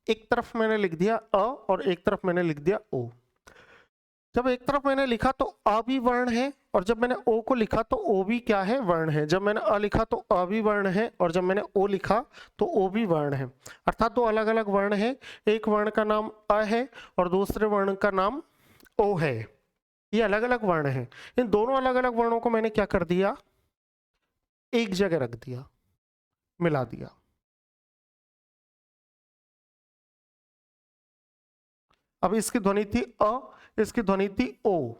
एक तरफ मैंने लिख दिया अ और एक तरफ मैंने लिख दिया ओ। जब एक तरफ मैंने लिखा तो अ भी वर्ण है, और जब मैंने ओ को लिखा तो ओ भी क्या है, वर्ण है। जब मैंने अ लिखा तो अ भी वर्ण है, और जब मैंने ओ लिखा तो ओ भी वर्ण है। अर्थात दो अलग अलग वर्ण है, एक वर्ण का नाम अ है और दूसरे वर्ण का नाम ओ है। ये अलग अलग वर्ण है। इन दोनों अलग अलग वर्णों को मैंने क्या कर दिया, एक जगह रख दिया, मिला दिया। अब इसकी ध्वनि थी अ, इसकी ध्वनि थी ओ।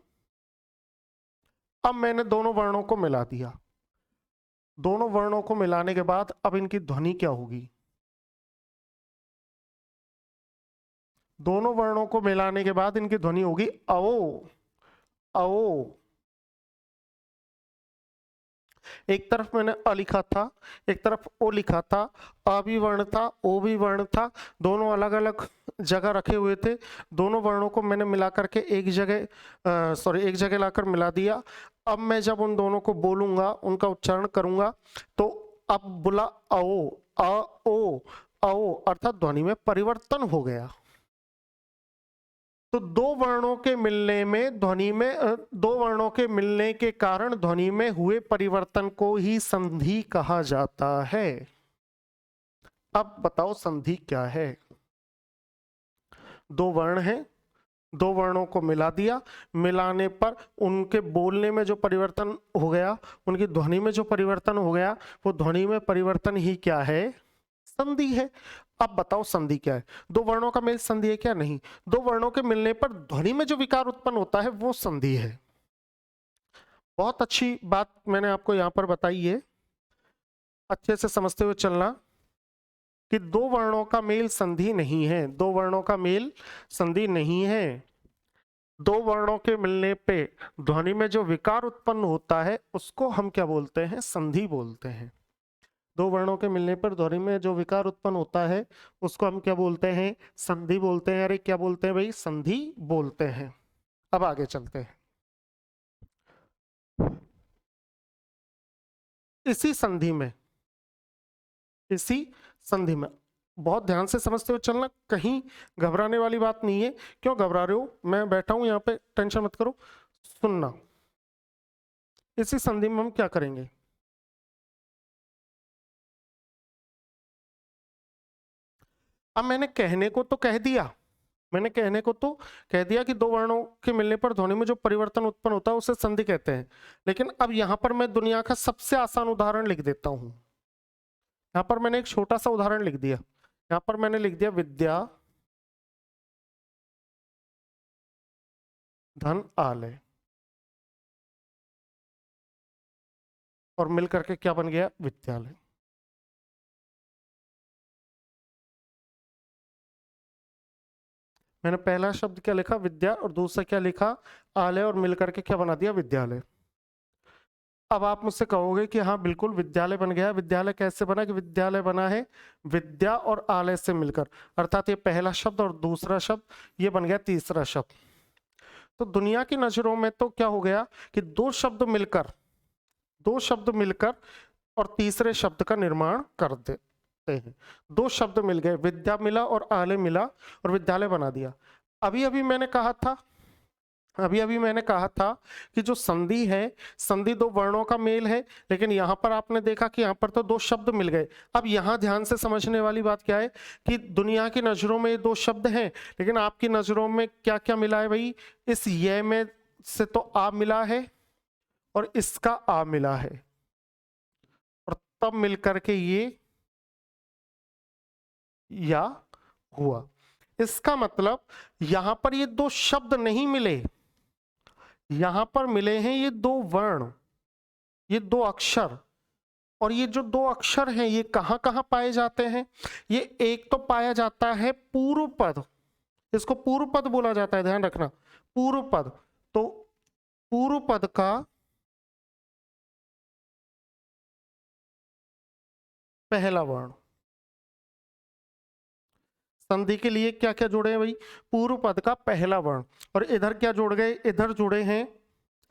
अब मैंने दोनों वर्णों को मिला दिया। दोनों वर्णों को मिलाने के बाद अब इनकी ध्वनि क्या होगी, दोनों वर्णों को मिलाने के बाद इनकी ध्वनि होगी आओ, आओ। एक तरफ मैंने अ लिखा था, एक तरफ ओ लिखा था। अ भी वर्ण था, ओ भी वर्ण था, दोनों अलग अलग जगह रखे हुए थे। दोनों वर्णों को मैंने मिला करके एक जगह, एक जगह लाकर मिला दिया। अब मैं जब उन दोनों को बोलूंगा, उनका उच्चारण करूंगा, तो अब बोला आओ, आ ओ, आओ, अर्थात ध्वनि में परिवर्तन हो गया। तो दो वर्णों के मिलने में ध्वनि में दो वर्णों के मिलने के कारण ध्वनि में हुए परिवर्तन को ही संधि कहा जाता है। अब बताओ संधि क्या है। दो वर्ण हैं, दो वर्णों को मिला दिया, मिलाने पर उनके बोलने में जो परिवर्तन हो गया, उनकी ध्वनि में जो परिवर्तन हो गया, वो ध्वनि में परिवर्तन ही क्या है, संधि है। अब बताओ संधि क्या है, दो वर्णों का मेल संधि है क्या, नहीं। दो वर्णों के मिलने पर ध्वनि में जो विकार उत्पन्न होता है वो संधि है। बहुत अच्छी बात मैंने आपको यहां पर बताई है, अच्छे से समझते हुए चलना कि दो वर्णों का मेल संधि नहीं है, दो वर्णों का मेल संधि नहीं है। दो वर्णों के मिलने पे ध्वनि में जो विकार उत्पन्न होता है उसको हम क्या बोलते हैं, संधि बोलते हैं। दो वर्णों के मिलने पर ध्वनि में जो विकार उत्पन्न होता है उसको हम क्या बोलते हैं, संधि बोलते हैं। अरे क्या बोलते हैं भाई, संधि बोलते हैं। अब आगे चलते हैं। इसी संधि में, इसी संधि में बहुत ध्यान से समझते हुए चलना, कहीं घबराने वाली बात नहीं है। क्यों घबरा रहे हो, मैं बैठा हूं यहाँ पे, टेंशन मत करो। सुनना, इसी संधि में हम क्या करेंगे, अब मैंने कहने को तो कह दिया, मैंने कहने को तो कह दिया कि दो वर्णों के मिलने पर ध्वनि में जो परिवर्तन उत्पन्न होता है उसे संधि कहते हैं। लेकिन अब यहां पर मैं दुनिया का सबसे आसान उदाहरण लिख देता हूं। यहां पर मैंने एक छोटा सा उदाहरण लिख दिया, यहां पर मैंने लिख दिया विद्या धन आलय, और मिलकर के क्या बन गया, विद्यालय। मैंने पहला शब्द क्या लिखा, विद्या, और दूसरा क्या लिखा, आलय, और मिलकर के क्या बना दिया, विद्यालय। अब आप मुझसे कहोगे कि हाँ बिल्कुल विद्यालय बन गया। विद्यालय कैसे बना, कि विद्यालय बना है विद्या और आलय से मिलकर, अर्थात ये पहला शब्द और दूसरा शब्द, ये बन गया तीसरा शब्द। तो दुनिया की नजरों में तो क्या हो गया कि दो शब्द मिलकर और तीसरे शब्द का निर्माण कर देते हैं। दो शब्द मिल गए, विद्या मिला और आलय मिला, और विद्यालय बना दिया। अभी अभी मैंने कहा था कि जो संधि है, संधि दो वर्णों का मेल है, लेकिन यहां पर आपने देखा कि यहां पर तो दो शब्द मिल गए। अब यहां ध्यान से समझने वाली बात क्या है कि दुनिया की नजरों में ये दो शब्द हैं, लेकिन आपकी नजरों में क्या क्या मिला है भाई, इस ये में से तो आ मिला है और इसका आ मिला है, और तब मिलकर के ये या हुआ। इसका मतलब यहां पर ये दो शब्द नहीं मिले, यहां पर मिले हैं ये दो वर्ण, ये दो अक्षर। और ये जो दो अक्षर हैं ये कहां कहां पाए जाते हैं, ये एक तो पाया जाता है पूर्व पद, इसको पूर्व पद बोला जाता है, ध्यान रखना, पूर्व पद। तो पूर्व पद का पहला वर्ण, संधि के लिए क्या क्या जुड़े हैं भाई, पूर्व पद का पहला वर्ण। और इधर क्या जुड़ गए, इधर जुड़े हैं,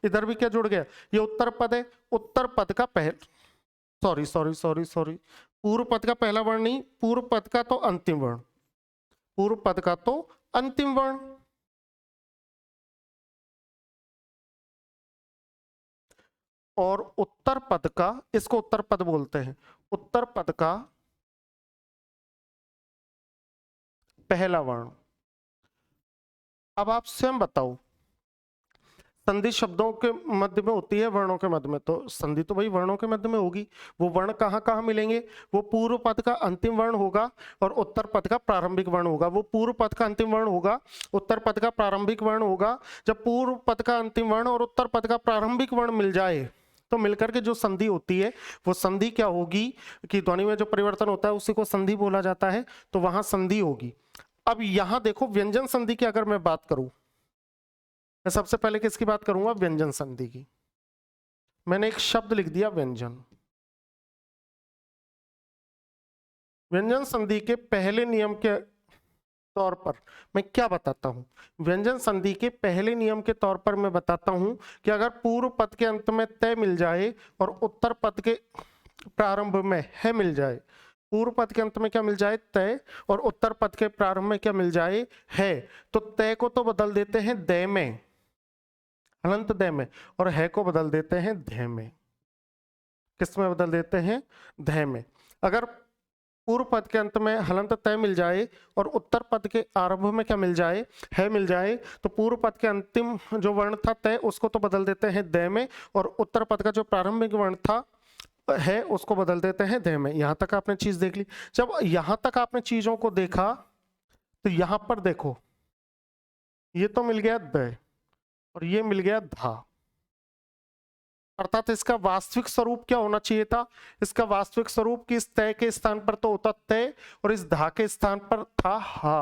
इधर भी क्या जुड़ गया, ये उत्तर पद है, उत्तर पद का सॉरी सॉरी सॉरी सॉरी, पूर्व पद का पहला वर्ण नहीं, पूर्व पद का तो अंतिम वर्ण, पूर्व पद का तो अंतिम वर्ण। और उत्तर पद का, इसको उत्तर पद बोलते हैं, उत्तर पद का पहला वर्ण। अब आप स्वयं बताओ, संधि शब्दों के मध्य में होती है वर्णों के मध्य में, तो संधि तो भाई वर्णों के मध्य में होगी। वो वर्ण कहाँ कहाँ मिलेंगे, वो पूर्व पद का अंतिम वर्ण होगा और उत्तर पद का प्रारंभिक वर्ण होगा। वो पूर्व पद का अंतिम वर्ण होगा, उत्तर पद का प्रारंभिक वर्ण होगा। जब पूर्व पद का अंतिम वर्ण और उत्तर पद का प्रारंभिक वर्ण मिल जाए तो मिलकर के जो संधि होती है वो संधि क्या होगी, कि ध्वनि में जो परिवर्तन होता है उसी को संधि बोला जाता है, तो वहां संधि होगी। अब यहां देखो, व्यंजन संधि की अगर मैं बात करूं, मैं सबसे पहले किसकी बात करूंगा, व्यंजन संधि की। मैंने एक शब्द लिख दिया व्यंजन। व्यंजन संधि के पहले नियम के तौर पर मैं क्या बताता हूं, व्यंजन संधि के पहले नियम के तौर पर मैं बताता हूं कि अगर पूर्व पद के अंत में तय मिल जाए और उत्तर पद के प्रारंभ में है मिल जाए, पूर्व पद के अंत में क्या मिल जाए, तय, और उत्तर पद के प्रारंभ में क्या मिल जाए, है, तो तय को तो बदल देते हैं दय में, हलंत दय में, और है को बदल देते हैं धय में। किस में बदल देते हैं, धय में। अगर पूर्व पद के अंत में हलंत तय मिल जाए और उत्तर पद के आरंभ में क्या मिल जाए, है मिल जाए, तो पूर्व पद के अंतिम जो वर्ण था तय, उसको तो बदल देते हैं दय में, और उत्तर पद का जो प्रारंभिक वर्ण था है उसको बदल देते हैं धय में। यहां तक आपने चीज देख ली। जब यहां तक आपने चीजों को देखा तो यहां पर देखो, ये तो मिल गया दय और ये मिल गया धा, अर्थात इसका वास्तविक स्वरूप क्या होना चाहिए था, इसका वास्तविक स्वरूप कि इस तय के स्थान पर तो होता तय और इस धा के स्थान पर था हा,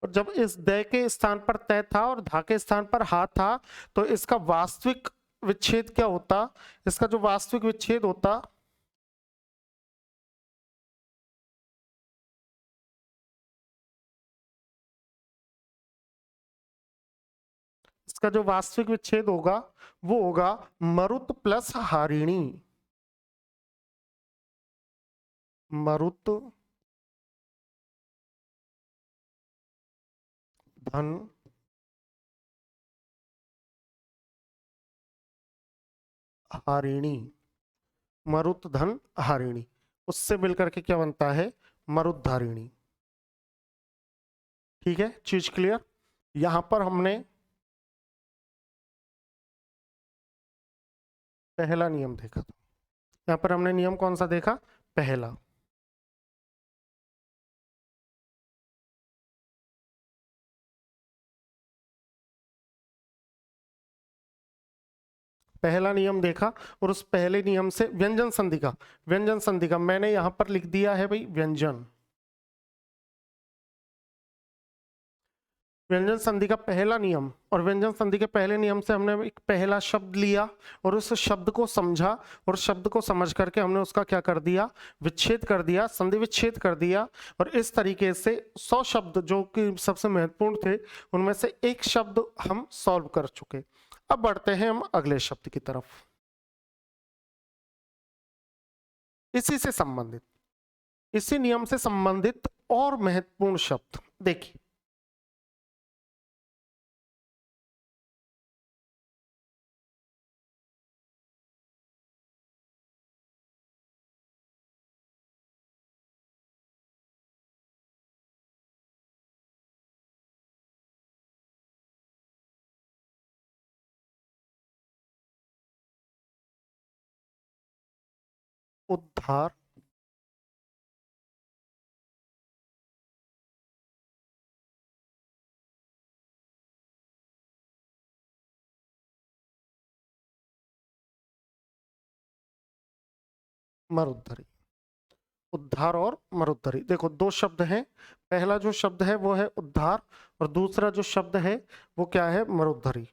और जब इस दय के स्थान पर तय था और धा के स्थान पर हा था, तो इसका वास्तविक विच्छेद क्या होता, इसका जो वास्तविक विच्छेद होता, इसका जो वास्तविक विच्छेद होगा वो होगा मरुत प्लस हारिणी। मरुत धन हारिणी, मरुत धन हारिणी, उससे मिलकर के क्या बनता है, मरुद्धारिणी। ठीक है, चीज क्लियर। यहां पर हमने पहला नियम देखा था, यहां पर हमने नियम कौन सा देखा, पहला। पहला नियम देखा, और उस पहले नियम से व्यंजन संधि का, व्यंजन संधि का मैंने यहां पर लिख दिया है भाई व्यंजन, व्यंजन संधि का पहला नियम, और व्यंजन संधि के पहले नियम से हमने एक पहला शब्द लिया और उस शब्द को समझा, और शब्द को समझ करके हमने उसका क्या कर दिया, विच्छेद कर दिया, संधि विच्छेद कर दिया। और इस तरीके से 100 शब्द जो कि सबसे महत्वपूर्ण थे उनमें से एक शब्द हम सॉल्व कर चुके। अब बढ़ते हैं हम अगले शब्द की तरफ, इसी से संबंधित, इसी नियम से संबंधित और महत्वपूर्ण शब्द देखिए। उद्धार, मरुद्धरी, उद्धार और मरुद्धरी। देखो दो शब्द हैं, पहला जो शब्द है वो है उद्धार, और दूसरा जो शब्द है वो क्या है, मरुद्धरी।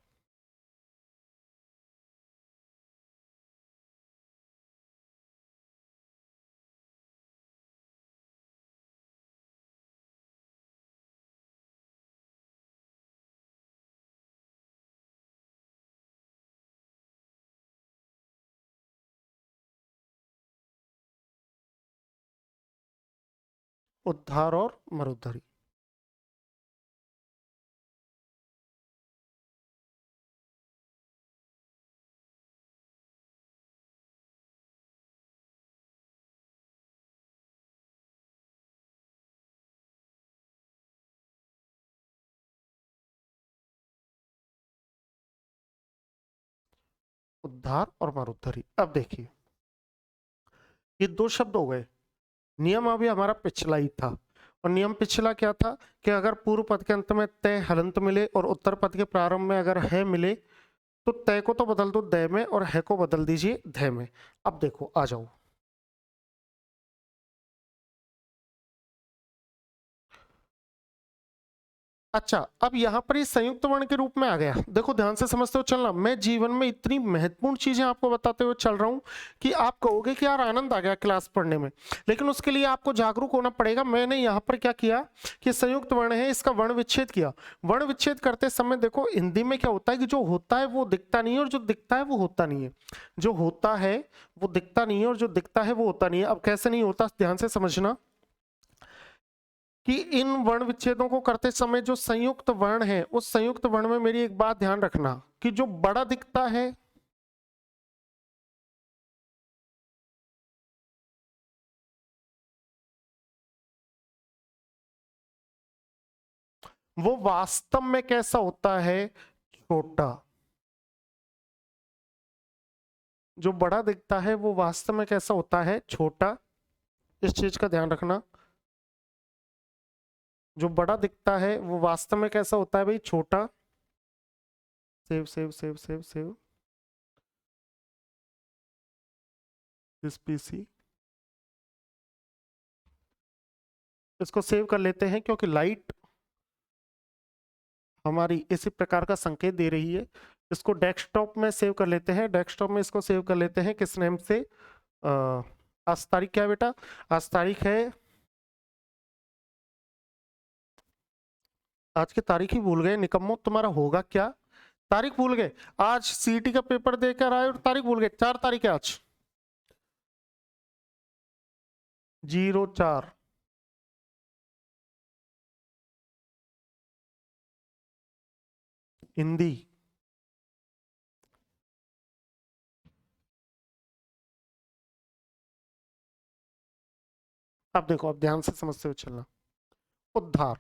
उद्धार और मरुद्धरी। उद्धार और मरुद्धरी। अब देखिए ये दो शब्द हो गए, नियम अभी हमारा पिछला ही था, और नियम पिछला क्या था कि अगर पूर्व पद के अंत में तय हलंत मिले और उत्तर पद के प्रारंभ में अगर है मिले तो तय को तो बदल दो दय में और है को बदल दीजिए धय में। अब देखो आ जाओ, अच्छा अब यहां पर ये संयुक्त वर्ण के रूप में आ गया। देखो ध्यान से समझते हो चलना, मैं जीवन में इतनी महत्वपूर्ण चीजें आपको बताते हुए चल रहा हूं कि आप कहोगे कि यार आनंद आ गया क्लास पढ़ने में, लेकिन उसके लिए आपको जागरूक होना पड़ेगा। मैंने यहाँ पर क्या किया कि संयुक्त वर्ण है इसका वर्ण विच्छेद किया। वर्ण विच्छेद करते समय देखो हिंदी में क्या होता है कि जो होता है वो दिखता नहीं है और जो दिखता है वो होता नहीं है, जो होता है वो दिखता नहीं है और जो दिखता है वो होता नहीं है। अब कैसे नहीं होता, ध्यान से समझना कि इन वर्ण विच्छेदों को करते समय जो संयुक्त वर्ण है उस संयुक्त वर्ण में मेरी एक बात ध्यान रखना कि जो बड़ा दिखता है वो वास्तव में कैसा होता है, छोटा। जो बड़ा दिखता है वो वास्तव में कैसा होता है, छोटा। इस चीज का ध्यान रखना, जो बड़ा दिखता है वो वास्तव में कैसा होता है भाई, छोटा। Save save save save save this PC, इसको सेव कर लेते हैं क्योंकि लाइट हमारी इसी प्रकार का संकेत दे रही है। इसको डेस्कटॉप में सेव कर लेते हैं, डेस्कटॉप में इसको सेव कर लेते हैं किस नेम से, आज तारीख क्या है बेटा, आज तारीख है, आज की तारीख ही भूल गए निकम्मो, तुम्हारा होगा क्या, तारीख भूल गए। आज सीईटी का पेपर देकर आए और तारीख भूल गए, 4 तारीख है आज। 04 हिंदी। अब देखो, अब ध्यान से समझते हुए चलना। उद्धार,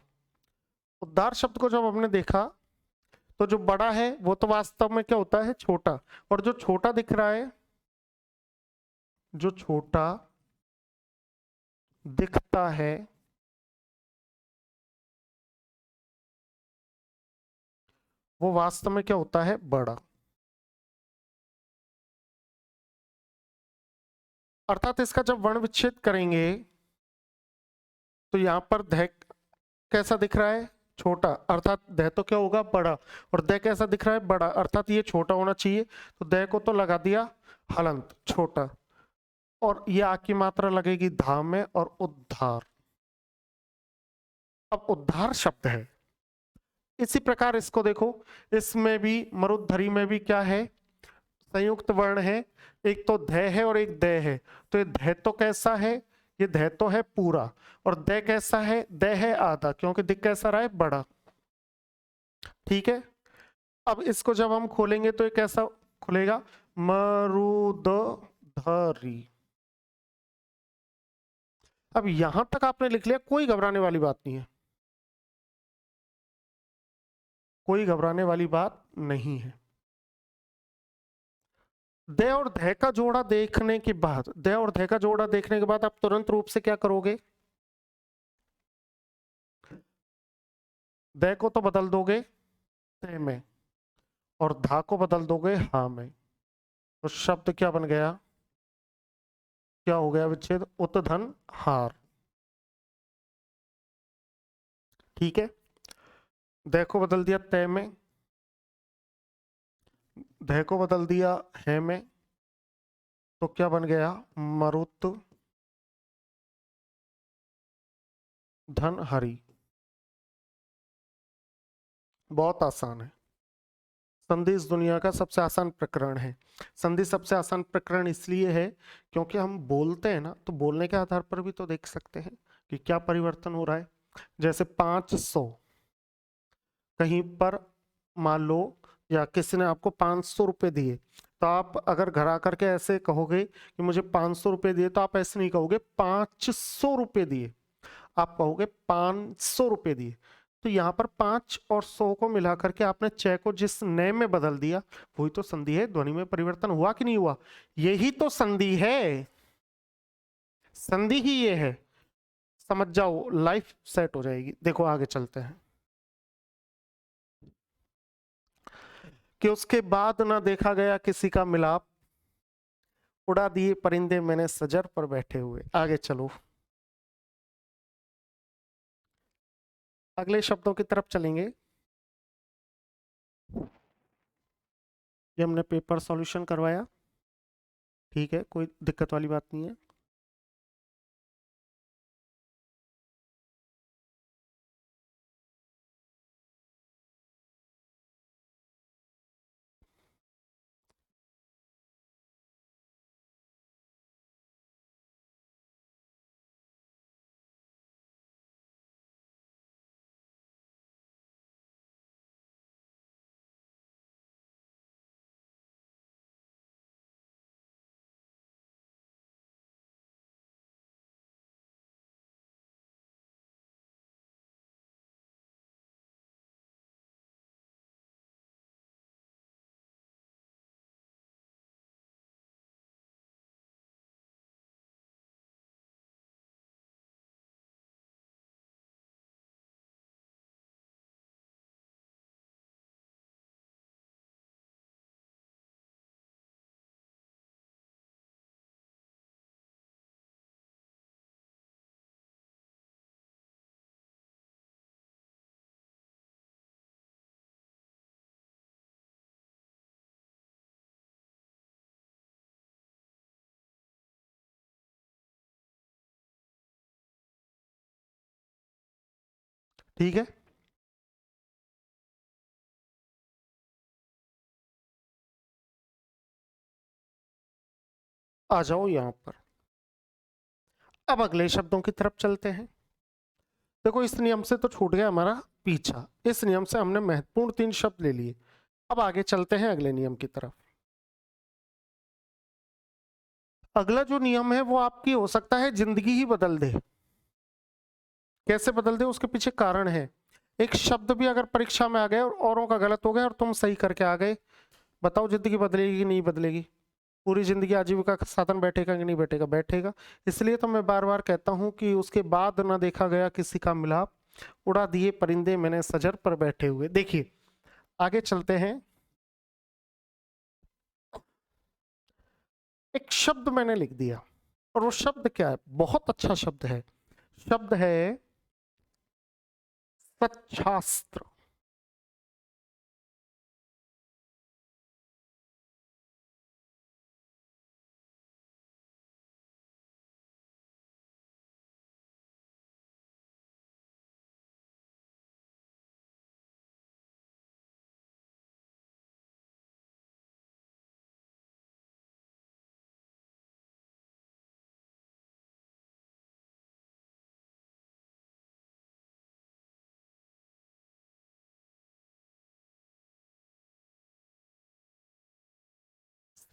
उद्धार शब्द को जब हमने देखा तो जो बड़ा है वो तो वास्तव में क्या होता है, छोटा। और जो छोटा दिख रहा है, जो छोटा दिखता है, वो वास्तव में क्या होता है, बड़ा। अर्थात इसका जब वर्ण विच्छेद करेंगे तो यहां पर ध कैसा दिख रहा है, छोटा, अर्थात ध तो क्या होगा, बड़ा। और द कैसा दिख रहा है, बड़ा, अर्थात ये छोटा होना चाहिए। तो द को तो लगा दिया हलंत, छोटा। और ये आ की मात्रा लगेगी धा में, और उद्धार। अब उद्धार शब्द है। इसी प्रकार इसको देखो, इसमें भी मरुद्धरी में भी क्या है, संयुक्त वर्ण है। एक तो ध है और एक द है। तो ये ध तो कैसा है, ये ध तो है पूरा। और द कैसा है, द है आधा, क्योंकि दिख कैसा रहा है, बड़ा। ठीक है। अब इसको जब हम खोलेंगे तो ये कैसा खुलेगा, मरुदधरी। अब यहां तक आपने लिख लिया, कोई घबराने वाली बात नहीं है, कोई घबराने वाली बात नहीं है। द और ध का जोड़ा देखने के बाद, द और ध का जोड़ा देखने के बाद आप तुरंत रूप से क्या करोगे, द को तो बदल दोगे ते में, और धा को बदल दोगे हा में। तो शब्द क्या बन गया, क्या हो गया विच्छेद, उत्धन हार। ठीक है। द को बदल दिया तय में, ध को बदल दिया है में, तो क्या बन गया, मरुत धन हरि। बहुत आसान है। संधि इस दुनिया का सबसे आसान प्रकरण है। संधि सबसे आसान प्रकरण इसलिए है क्योंकि हम बोलते हैं ना, तो बोलने के आधार पर भी तो देख सकते हैं कि क्या परिवर्तन हो रहा है। जैसे 500, कहीं पर मान लो, या किसी ने आपको 500 रुपए दिए, तो आप अगर घर आकर के ऐसे कहोगे कि मुझे 500 रुपए दिए, तो आप ऐसे नहीं कहोगे 500 रुपए दिए, आप कहोगे 500 रुपए दिए। तो यहाँ पर 5 और 100 को मिला करके आपने च को जिस नए में बदल दिया, वही तो संधि है। ध्वनि में परिवर्तन हुआ कि नहीं हुआ, यही तो संधि है, संधि ही ये है। समझ जाओ, लाइफ सेट हो जाएगी। देखो आगे चलते हैं कि उसके बाद ना देखा गया किसी का मिलाप, उड़ा दिए परिंदे मैंने सजर पर बैठे हुए। आगे चलो, अगले शब्दों की तरफ चलेंगे। ये हमने पेपर सॉल्यूशन करवाया, ठीक है, कोई दिक्कत वाली बात नहीं है। ठीक है, आ जाओ यहां पर। अब अगले शब्दों की तरफ चलते हैं। देखो इस नियम से तो छूट गया हमारा पीछा, इस नियम से हमने महत्वपूर्ण 3 शब्द ले लिए। अब आगे चलते हैं अगले नियम की तरफ। अगला जो नियम है वो आपकी हो सकता है जिंदगी ही बदल दे। कैसे बदल दे, उसके पीछे कारण है। एक शब्द भी अगर परीक्षा में आ गया और औरों का गलत हो गया और तुम सही करके आ गए, बताओ जिंदगी बदलेगी कि नहीं बदलेगी? पूरी जिंदगी आजीविका का साधन बैठेगा कि नहीं बैठेगा? बैठेगा। इसलिए तो मैं बार बार कहता हूं कि उसके बाद ना देखा गया किसी का मिलाप, उड़ा दिए परिंदे मैंने सजर पर बैठे हुए। देखिए आगे चलते हैं। एक शब्द मैंने लिख दिया और वो शब्द क्या है? बहुत अच्छा शब्द है, शब्द है सच्छास्त्र।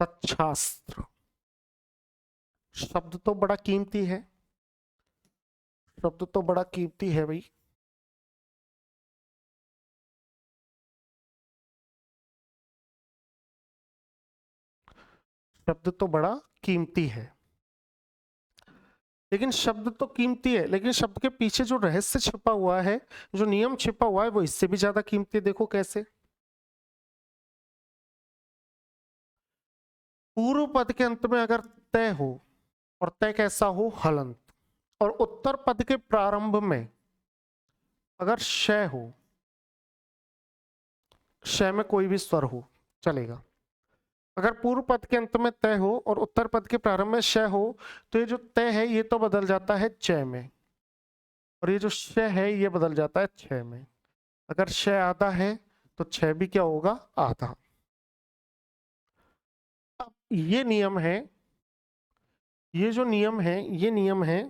सच्छास्त्र शब्द तो बड़ा कीमती है, शब्द तो बड़ा कीमती है भाई। शब्द तो बड़ा कीमती है, लेकिन शब्द तो कीमती है, लेकिन शब्द के पीछे जो रहस्य छिपा हुआ है, जो नियम छिपा हुआ है, वो इससे भी ज्यादा कीमती है। देखो कैसे। पूर्व पद के अंत में अगर तय हो, और तय कैसा हो? हलंत। और उत्तर पद के प्रारंभ में अगर शय हो, शय में कोई भी स्वर हो चलेगा। अगर पूर्व पद के अंत में तय हो और उत्तर पद के प्रारंभ में शय हो, तो ये जो तय है ये तो बदल जाता है चय में, और ये जो शय है ये बदल जाता है छय में। अगर शय आधा है तो छह भी क्या होगा? आधा। अब ये नियम है, ये जो नियम है ये नियम है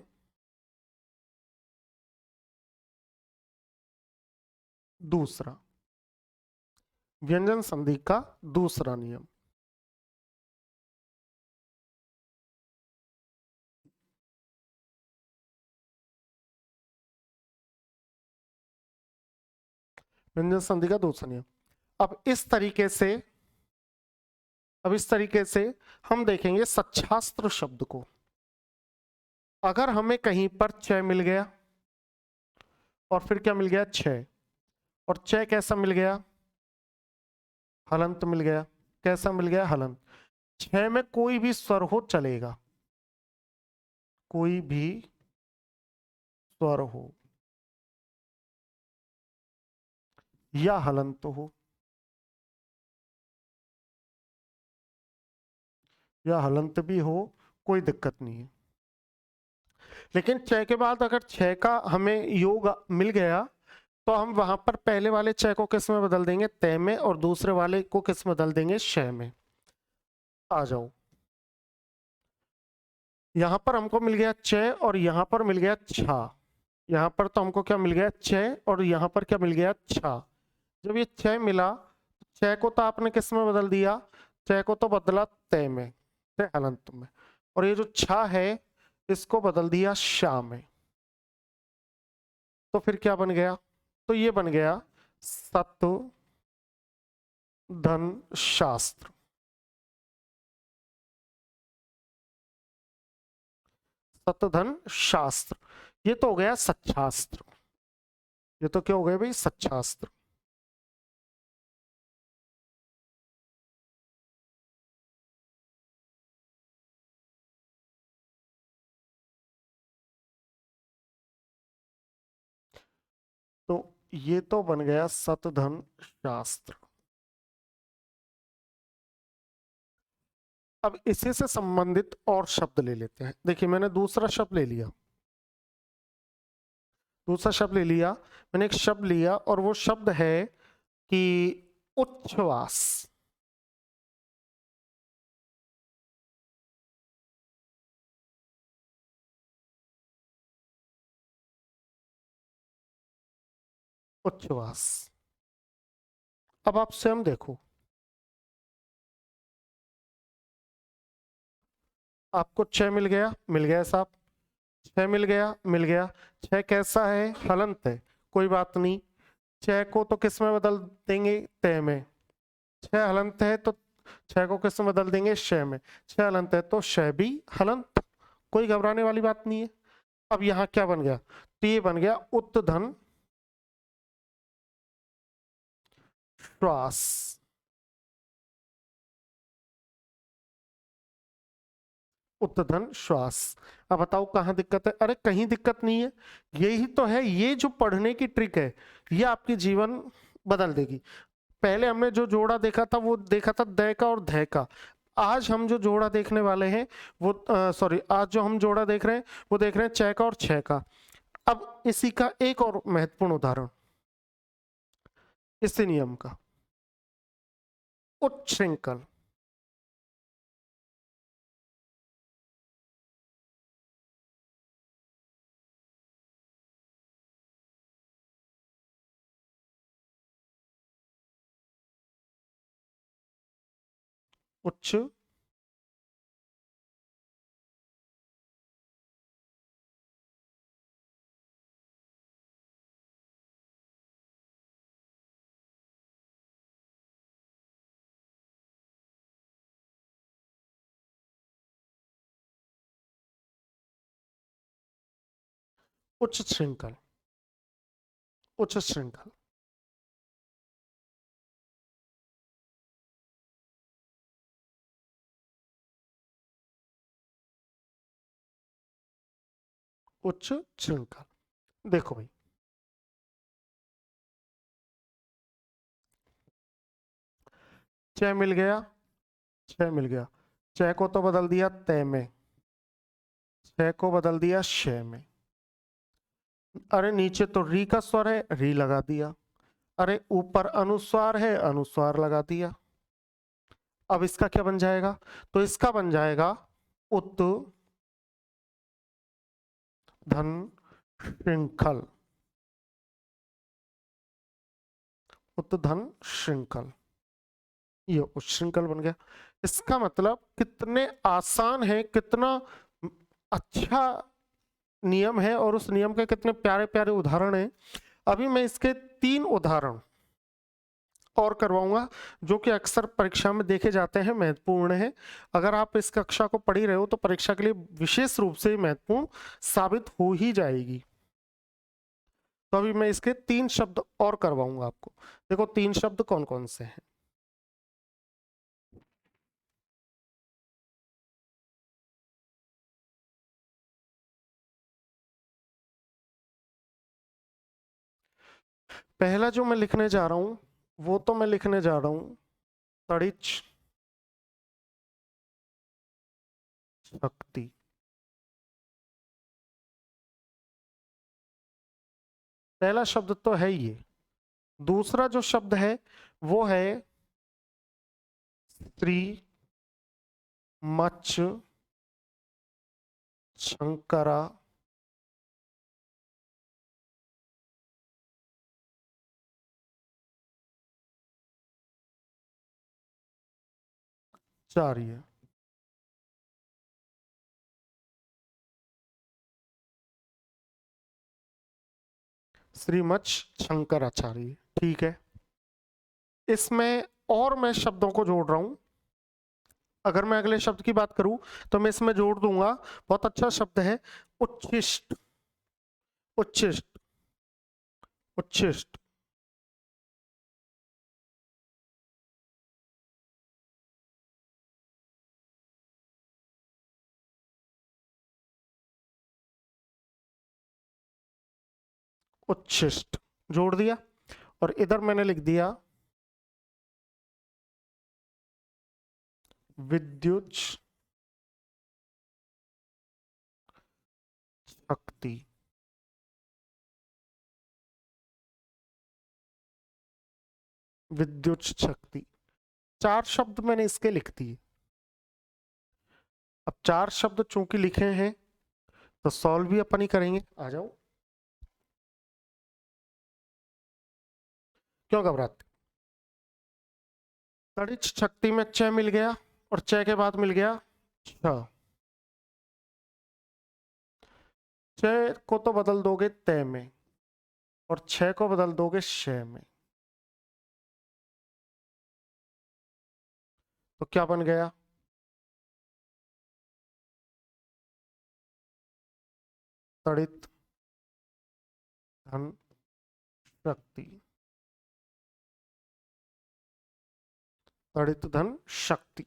दूसरा, व्यंजन संधि का दूसरा नियम। व्यंजन संधि का दूसरा नियम। अब इस तरीके से, अब इस तरीके से हम देखेंगे सच्छास्त्र शब्द को। अगर हमें कहीं पर चय मिल गया और फिर क्या मिल गया? छय। और चय कैसा मिल गया? हलंत मिल गया। कैसा मिल गया? हलंत। छय में कोई भी स्वर हो चलेगा, कोई भी स्वर हो या हलंत हो, या हलंत भी हो, कोई दिक्कत नहीं है। लेकिन चय के बाद अगर छय का हमें योग मिल गया, तो हम वहां पर पहले वाले चय को किस में बदल देंगे? तय में। और दूसरे वाले को किस में बदल देंगे? शय में। आ जाओ, यहां पर हमको मिल गया चय और यहां पर मिल गया छा। यहां पर तो हमको क्या मिल गया? चय, और यहां पर क्या मिल गया? छा। जब ये चय मिला, चय को तो आपने किस में बदल दिया? चय को तो बदला तय में, तय हलंत में। और ये जो छा है इसको बदल दिया शा में। तो फिर क्या बन गया? तो ये बन गया सत धन शास्त्र। सतधन शास्त्र, ये तो हो गया सच्छास्त्र। ये तो क्या हो गया भाई? सच्छास्त्र। तो ये तो बन गया सतधन शास्त्र। अब इसी से संबंधित और शब्द ले लेते हैं। देखिए मैंने दूसरा शब्द ले लिया, दूसरा शब्द ले लिया। मैंने एक शब्द लिया और वो शब्द है कि उच्छ्वास। उच्छ्वास। अब आप स्वयं देखो, आपको 6 मिल गया, मिल गया साहब, 6 मिल गया, मिल गया। 6 कैसा है? हलंत है, कोई बात नहीं। 6 को तो किस में बदल देंगे? तय में। 6 हलंत है तो 6 को किस में बदल देंगे? शय में। 6 हलंत है तो शय भी हलंत, कोई घबराने वाली बात नहीं है। अब यहाँ क्या बन गया? तो ये बन गया उत्तधन श्वास। उत्तधन श्वास। अब बताओ कहाँ दिक्कत है? अरे कहीं दिक्कत नहीं है, यही तो है, ये जो पढ़ने की ट्रिक है ये आपकी जीवन बदल देगी। पहले हमने जो जोड़ा देखा था वो देखा था द का और ध का। आज हम जो जोड़ा देखने वाले हैं वो सॉरी, आज जो हम जोड़ा देख रहे हैं वो देख रहे हैं च का और छ का। अब इसी का एक और महत्वपूर्ण उदाहरण, इसी नियम का, उच्छृंखल। उच्च उच्च श्रृंखल, उच्च श्रृंखल। उच्च श्रृंखल। देखो भाई, च मिल गया, छ मिल गया। छ को तो बदल दिया तय में, छ को बदल दिया श में। अरे नीचे तो री का स्वर है, री लगा दिया। अरे ऊपर अनुस्वार है, अनुस्वार लगा दिया। अब इसका क्या बन जाएगा? तो इसका बन जाएगा उत धन श्रृंखल। उत धन श्रृंखल, ये उच्छृंखल बन गया। इसका मतलब कितने आसान है, कितना अच्छा नियम है, और उस नियम के कितने प्यारे प्यारे उदाहरण हैं। अभी मैं इसके 3 उदाहरण और करवाऊंगा जो कि अक्सर परीक्षा में देखे जाते हैं, महत्वपूर्ण है। अगर आप इस कक्षा को पढ़ी रहे हो तो परीक्षा के लिए विशेष रूप से महत्वपूर्ण साबित हो ही जाएगी। तो अभी मैं इसके 3 शब्द और करवाऊंगा आपको। देखो 3 शब्द कौन कौन से हैं। पहला जो मैं लिखने जा रहा हूं वो तो मैं लिखने जा रहा हूं तड़िच शक्ति। पहला शब्द तो है ये। दूसरा जो शब्द है वो है श्री मच शंकरा चार्य। श्रीमच शंकराचार्य, ठीक है। इसमें और मैं शब्दों को जोड़ रहा हूं। अगर मैं अगले शब्द की बात करूं तो मैं इसमें जोड़ दूंगा, बहुत अच्छा शब्द है, उच्छिष्ट। उच्छिष्ट, उच्छिष्ट, उच्छिष्ट जोड़ दिया। और इधर मैंने लिख दिया विद्युत शक्ति। विद्युत शक्ति, 4 शब्द मैंने इसके लिख दिए। अब 4 शब्द चूंकि लिखे हैं तो सॉल्व भी अपन ही करेंगे। आ जाओ। क्यों घबराते? तड़ित शक्ति में च मिल गया और च के बाद मिल गया छ। च को तो बदल दोगे तय में और छ को बदल दोगे श में, तो क्या बन गया? तड़ित धन शक्ति। तड़ित धन शक्ति।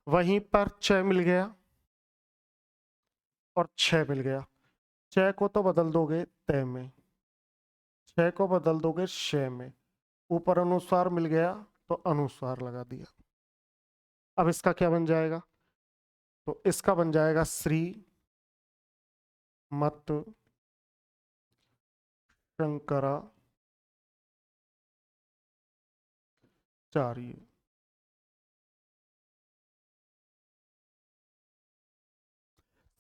वहीं पर च मिल गया और छ मिल गया। च को तो बदल दोगे तय में, छ को बदल दोगे श में, ऊपर अनुस्वार मिल गया तो अनुस्वार लगा दिया। अब इसका क्या बन जाएगा? तो इसका बन जाएगा श्री मत शंकराचार्य।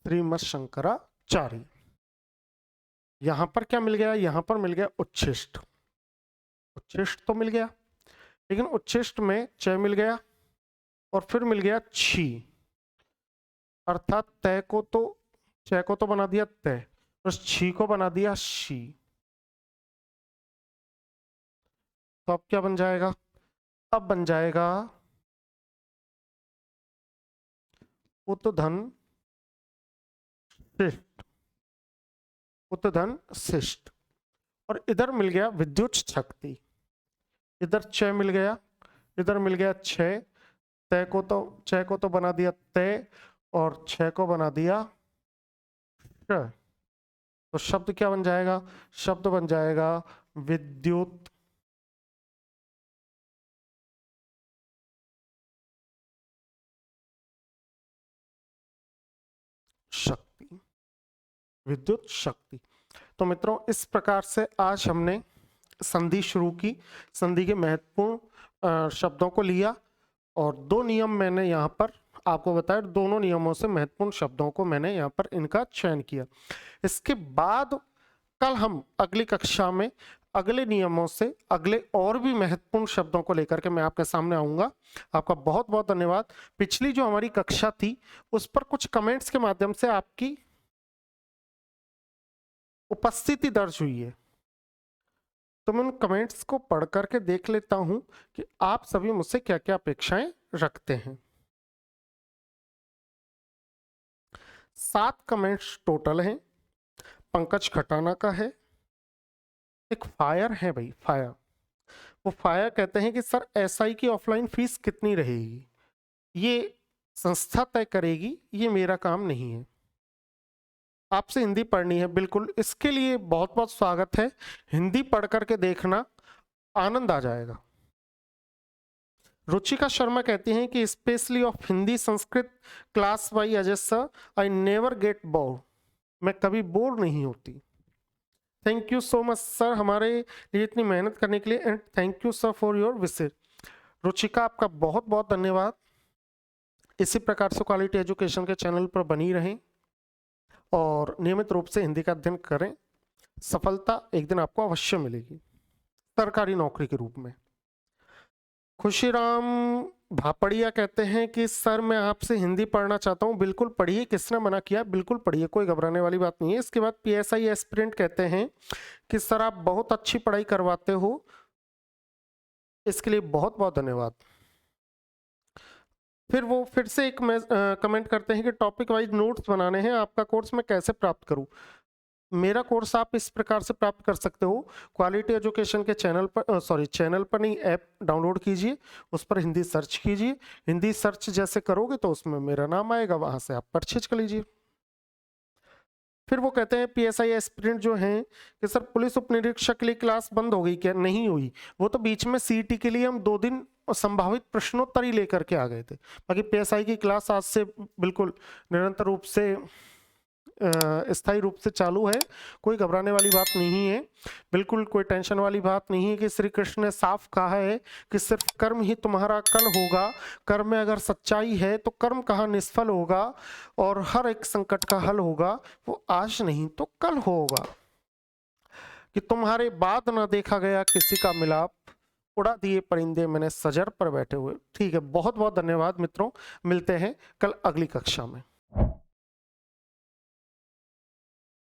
श्रीमद शंकराचार्य। यहां पर क्या मिल गया? यहां पर मिल गया उच्छिष्ट। उच्छिष्ट तो मिल गया, लेकिन उच्छिष्ट में च मिल गया और फिर मिल गया छी, अर्थात तय को तो च को तो बना दिया तय, उस छी को बना दिया शी। तो अब क्या बन जाएगा? अब बन जाएगा उत्धन शिष्ट। उत्धन शिष्ट। और इधर मिल गया विद्युत शक्ति। इधर च मिल गया, इधर मिल गया छ। तय को तो च को तो बना दिया तय और छ को बना दिया श। तो शब्द क्या बन जाएगा? शब्द बन जाएगा विद्युत शक्ति। विद्युत शक्ति। तो मित्रों, इस प्रकार से आज हमने संधि शुरू की। संधि के महत्वपूर्ण शब्दों को लिया और दो नियम मैंने यहाँ पर आपको बताया। दोनों नियमों से महत्वपूर्ण शब्दों को मैंने यहाँ पर इनका चयन किया। इसके बाद कल हम अगली कक्षा में अगले नियमों से अगले और भी महत्वपूर्ण शब्दों को लेकर के मैं आपके सामने आऊंगा। आपका बहुत बहुत धन्यवाद। पिछली जो हमारी कक्षा थी उस पर कुछ कमेंट्स के माध्यम से आपकी उपस्थिति दर्ज हुई है, तो मैं उन कमेंट्स को पढ़ करके देख लेता हूं कि आप सभी मुझसे क्या क्या अपेक्षाएं रखते हैं। 7 कमेंट्स टोटल हैं। पंकज खटाना का है। एक फायर है भाई, फायर। वो फायर कहते हैं कि सर एसआई की ऑफलाइन फीस कितनी रहेगी? ये संस्था तय करेगी, ये मेरा काम नहीं है। आपसे हिंदी पढ़नी है, बिल्कुल, इसके लिए बहुत बहुत स्वागत है। हिंदी पढ़ करके देखना, आनंद आ जाएगा। रुचिका शर्मा कहती हैं कि specially of Hindi Sanskrit class by Ajay sir, I never get bore. मैं कभी बोर नहीं होती। Thank you so much sir हमारे लिए इतनी मेहनत करने के लिए, and thank you sir for your visit. Ruchika, आपका बहुत बहुत धन्यवाद। इसी प्रकार से क्वालिटी एजुकेशन के चैनल पर बनी रहें और नियमित रूप से हिंदी का अध्ययन करें। सफलता एक दिन आपको अवश्य मिलेगी, सरकारी नौकरी के रूप में। खुशीराम भापड़िया कहते हैं कि सर मैं आपसे हिंदी पढ़ना चाहता हूँ। बिल्कुल पढ़िए, किसने मना किया? बिल्कुल पढ़िए, कोई घबराने वाली बात नहीं है। इसके बाद पीएसआई एस्पिरेंट कहते हैं कि सर आप बहुत अच्छी पढ़ाई करवाते हो, इसके लिए बहुत बहुत धन्यवाद। फिर वो फिर से एक कमेंट करते हैं कि टॉपिक वाइज नोट्स बनाने हैं, आपका कोर्स मैं कैसे प्राप्त करूं? मेरा कोर्स आप इस प्रकार से प्राप्त कर सकते हो। क्वालिटी एजुकेशन के चैनल पर चैनल पर नहीं, ऐप डाउनलोड कीजिए, उस पर हिंदी सर्च कीजिए। हिंदी सर्च जैसे करोगे तो उसमें मेरा नाम आएगा, वहां से आप परचेज कर लीजिए। फिर वो कहते हैं पीएसआई एस्पिरेंट जो हैं कि सर पुलिस उप निरीक्षक के लिए क्लास बंद हो गई क्या? नहीं हुई, वो तो बीच में सीईटी के लिए हम 2 दिन संभावित प्रश्नोत्तरी लेकर के आ गए थे। बाकी पीएसआई की क्लास आज से बिल्कुल निरंतर रूप से स्थायी रूप से चालू है। कोई घबराने वाली बात नहीं है, बिल्कुल कोई टेंशन वाली बात नहीं है कि श्री कृष्ण ने साफ कहा है कि सिर्फ कर्म ही तुम्हारा कल होगा। कर्म में अगर सच्चाई है तो कर्म कहाँ निष्फल होगा और हर एक संकट का हल होगा, वो आज नहीं तो कल होगा। कि तुम्हारे बाद न देखा गया किसी का मिलाप, उड़ा दिए परिंदे मैंने सजर पर बैठे हुए। ठीक है, बहुत बहुत धन्यवाद मित्रों, मिलते हैं कल अगली कक्षा में।